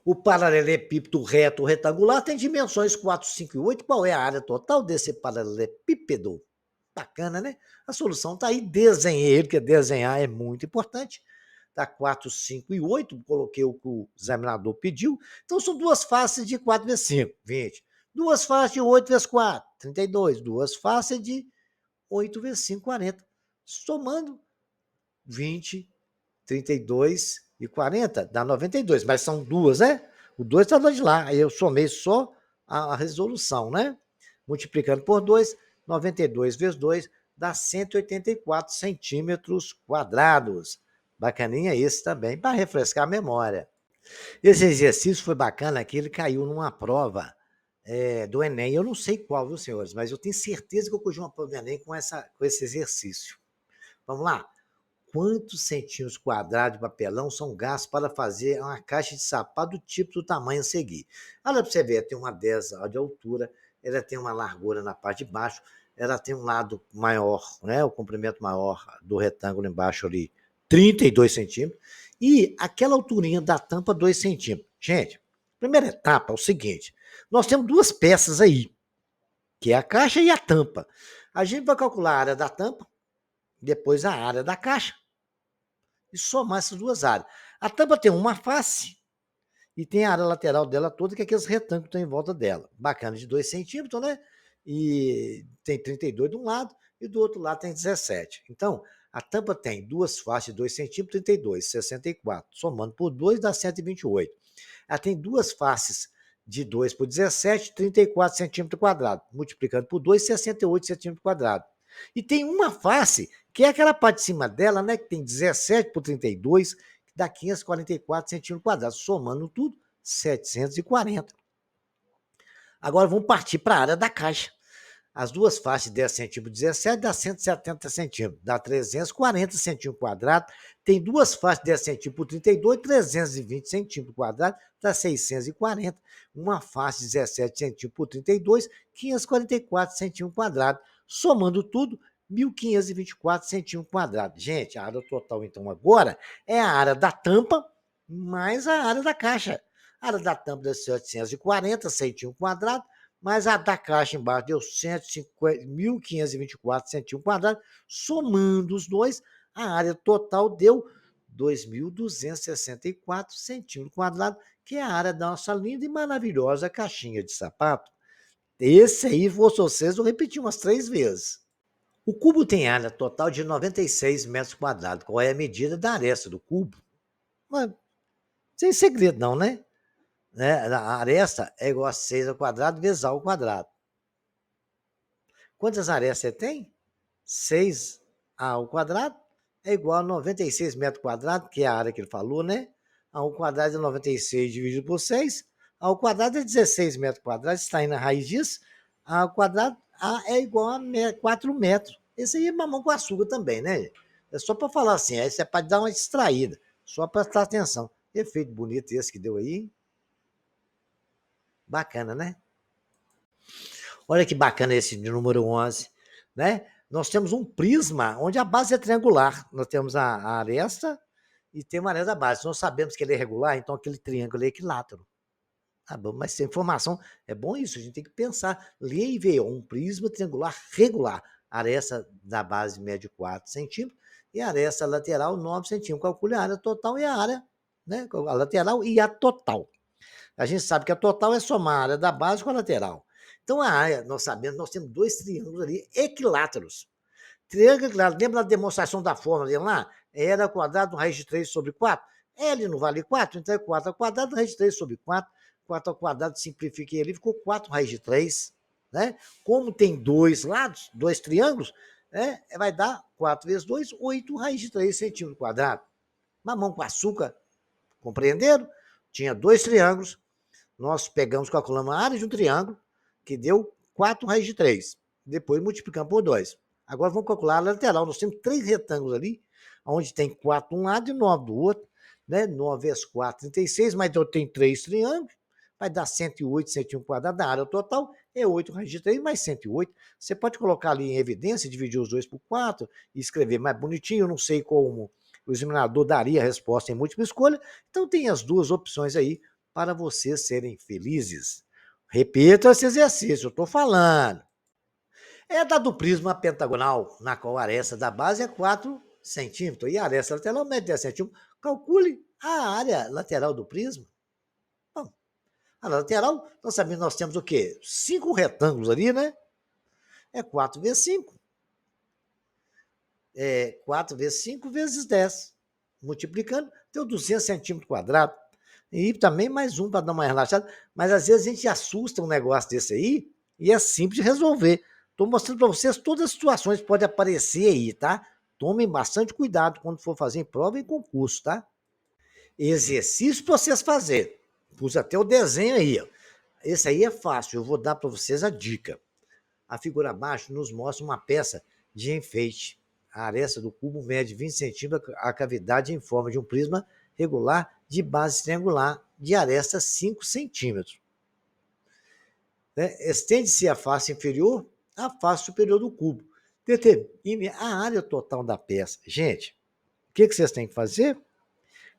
O paralelepípedo reto retangular tem dimensões 4, 5 e 8. Qual é a área total desse paralelepípedo? Bacana, né? A solução está aí. Desenhei ele, porque desenhar é muito importante. Tá 4, 5 e 8. Coloquei o que o examinador pediu. Então, são duas faces de 4 vezes 5, 20. Duas faces de 8 vezes 4, 32. Duas faces de 8 vezes 5, 40. Somando 20, 32 e 40, dá 92. Mas são duas, né? O 2 está do lado de lá. Aí eu somei só a resolução, né? Multiplicando por 2, 92 vezes 2 dá 184 centímetros quadrados. Bacaninha esse também, para refrescar a memória. Esse exercício foi bacana, que ele caiu numa prova do Enem. Eu não sei qual, viu, senhores, mas eu tenho certeza que eu corrigi uma prova do Enem com esse exercício. Vamos lá? Quantos centímetros quadrados de papelão são gastos para fazer uma caixa de sapato do tipo do tamanho a seguir? Olha para você ver, tem uma 10 de altura, ela tem uma largura na parte de baixo, ela tem um lado maior, né, o comprimento maior do retângulo embaixo ali, 32 centímetros, e aquela alturinha da tampa, 2 centímetros. Gente, primeira etapa é o seguinte, nós temos duas peças aí, que é a caixa e a tampa. A gente vai calcular a área da tampa, depois a área da caixa, e somar essas duas áreas. A tampa tem uma face e tem a área lateral dela toda, que é aqueles retângulos que estão em volta dela. Bacana, de 2 centímetros, né? E tem 32 de um lado e do outro lado tem 17. Então, a tampa tem duas faces de 2 centímetros, 32, 64. Somando por 2 dá 128. Ela tem duas faces de 2 por 17, 34 centímetros quadrados. Multiplicando por 2, 68 centímetros quadrados. E tem uma face, que é aquela parte de cima dela, né, que tem 17 por 32, que dá 544 centímetros quadrados. Somando tudo, 740. Agora vamos partir para a área da caixa. As duas faces de 10 centímetros por 17 dá 170 centímetros, dá 340 centímetros quadrados. Tem duas faces de 10 centímetros por 32, 320 centímetros quadrados, dá 640. Uma face de 17 centímetros por 32, 544 centímetros quadrados. Somando tudo, 1.524 centímetros quadrados. Gente, a área total, então, agora é a área da tampa mais a área da caixa. A área da tampa deu 740 centímetros quadrados, mas a da caixa embaixo deu 1.524 centímetros quadrados. Somando os dois, a área total deu 2.264 centímetros quadrados, que é a área da nossa linda e maravilhosa caixinha de sapato. Esse aí, vocês, vou repetir umas 3 vezes. O cubo tem área total de 96 metros quadrados. Qual é a medida da aresta do cubo? Mas, sem segredo não, né? A aresta é igual a 6 ao quadrado vezes A ao quadrado. Quantas arestas você tem? 6A ao quadrado é igual a 96 metros quadrados, que é a área que ele falou, né? A ao quadrado é 96 dividido por 6. A ao quadrado é 16 metros quadrados. Está aí na raiz disso. A ao quadrado é igual a 4 metros. Esse aí é mamão com açúcar também, né? É só para falar assim, esse é para dar uma distraída. Só para prestar atenção. Efeito bonito esse que deu aí. Bacana, né? Olha que bacana esse de número 11, né? Nós temos um prisma onde a base é triangular. Nós temos a aresta e tem uma aresta da base. Nós sabemos que ele é regular, então aquele triângulo é equilátero. Ah, bom, mas essa informação é bom isso, a gente tem que pensar, ler e ver, um prisma triangular regular. A aresta da base mede 4 centímetros e a aresta lateral 9 centímetros. Calcule a área total e a área, né? A lateral e a total. A gente sabe que a total é somar a área da base com a lateral. Então, a área, nós sabemos, nós temos dois triângulos ali equiláteros. Triângulo equilátero, lembra da demonstração da fórmula ali lá? Era quadrado raiz de 3 sobre 4? L não vale 4, então é 4 ao quadrado raiz de 3 sobre 4. 4 ao quadrado, simplifiquei ali, ficou 4 raiz de 3. Né? Como tem dois lados, dois triângulos, né? Vai dar 4 vezes 2, 8 raiz de 3 centímetros quadrados. Mamão com açúcar, compreenderam? Tinha dois triângulos, nós pegamos, calculamos a área de um triângulo, que deu 4 raiz de 3. Depois multiplicamos por 2. Agora vamos calcular a lateral. Nós temos 3 retângulos ali, onde tem 4 de um lado e 9 do outro. Né? 9 vezes 4, 36, mas eu tenho 3 triângulos, vai dar 108 centímetros quadrados. A área total é 8 raiz de 3 mais 108. Você pode colocar ali em evidência, dividir os dois por 4 e escrever mais bonitinho. Eu não sei como o examinador daria a resposta em múltipla escolha. Então tem as duas opções aí para vocês serem felizes. Repita esse exercício, eu estou falando. É da do prisma pentagonal, na qual a aresta da base é 4 centímetros e a aresta lateral mede 10 centímetros. Calcule a área lateral do prisma. Bom, a lateral, nós sabemos, nós temos o quê? 5 retângulos ali, né? É 4 vezes 5. É 4 vezes 5 vezes 10. Multiplicando, deu 200 centímetros quadrados. E também mais para dar uma relaxada. Mas às vezes a gente assusta um negócio desse aí e é simples de resolver. Estou mostrando para vocês todas as situações que podem aparecer aí, tá? Tomem bastante cuidado quando for fazer em prova e em concurso, tá? Exercício para vocês fazerem. Pus até o desenho aí, ó. Esse aí é fácil, eu vou dar para vocês a dica. A figura abaixo nos mostra uma peça de enfeite. A aresta do cubo mede 20 centímetros, a cavidade em forma de um prisma regular de base triangular, de aresta 5 centímetros. Né? Estende-se a face inferior à face superior do cubo. Determine a área total da peça. Gente, o que vocês têm que fazer?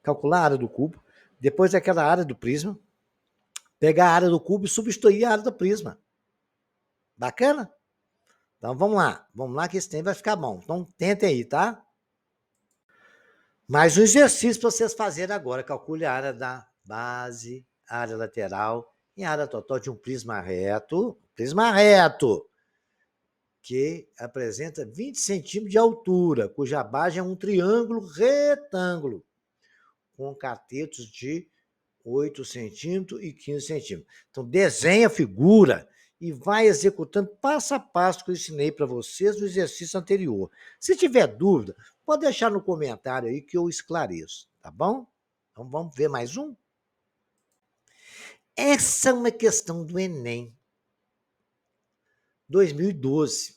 Calcular a área do cubo, depois daquela área do prisma, pegar a área do cubo e substituir a área do prisma. Bacana? Então vamos lá que esse tempo vai ficar bom. Então tentem aí, tá? Mais um exercício para vocês fazerem agora. Calcule a área da base, área lateral e a área total de um prisma reto, que apresenta 20 centímetros de altura, cuja base é um triângulo retângulo, com catetos de 8 centímetros e 15 centímetros. Então, desenha a figura e vai executando passo a passo que eu ensinei para vocês no exercício anterior. Se tiver dúvida, pode deixar no comentário aí que eu esclareço, tá bom? Então, vamos ver mais um? Essa é uma questão do Enem 2012.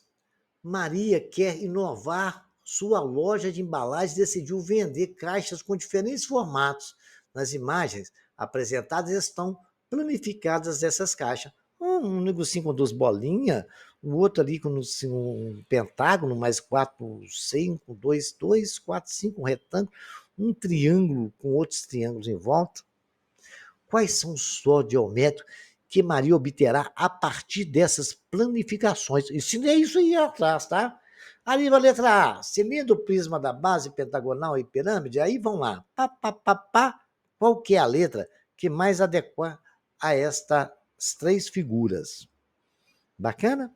Maria quer inovar sua loja de embalagens e decidiu vender caixas com diferentes formatos. Nas imagens apresentadas estão planificadas essas caixas. Um negocinho com 2 bolinhas, o outro ali com um pentágono, mais 4, 5, 2, 4, 5, um retângulo, um triângulo com outros triângulos em volta. Quais são os sólidos geométricos que Maria obterá a partir dessas planificações? Ensinei isso aí atrás, tá? Ali a letra A, cilindro, prisma da base, pentagonal e pirâmide. Aí vão lá. Qual que é a letra que mais adequa a estas 3 figuras? Bacana?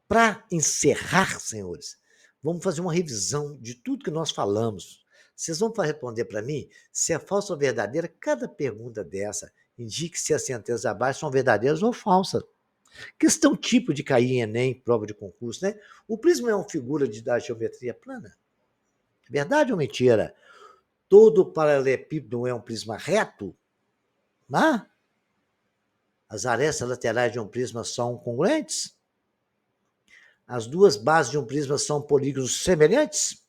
Para encerrar, senhores, vamos fazer uma revisão de tudo que nós falamos. Vocês vão responder para mim se é falsa ou verdadeira. Cada pergunta dessa indique se as sentenças abaixo são verdadeiras ou falsas. Questão tipo de cair em Enem, prova de concurso, né? O prisma é uma figura da geometria plana? Verdade ou mentira? Todo paralelepípedo é um prisma reto? Né? As arestas laterais de um prisma são congruentes? As duas bases de um prisma são polígonos semelhantes?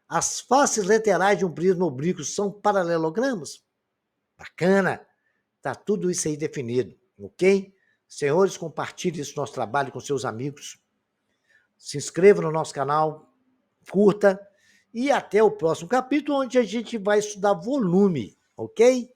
As faces laterais de um prisma oblíquo são paralelogramas? Bacana! Tá tudo isso aí definido, ok? Senhores, compartilhe esse nosso trabalho com seus amigos. Se inscreva no nosso canal, curta e até o próximo capítulo, onde a gente vai estudar volume, ok?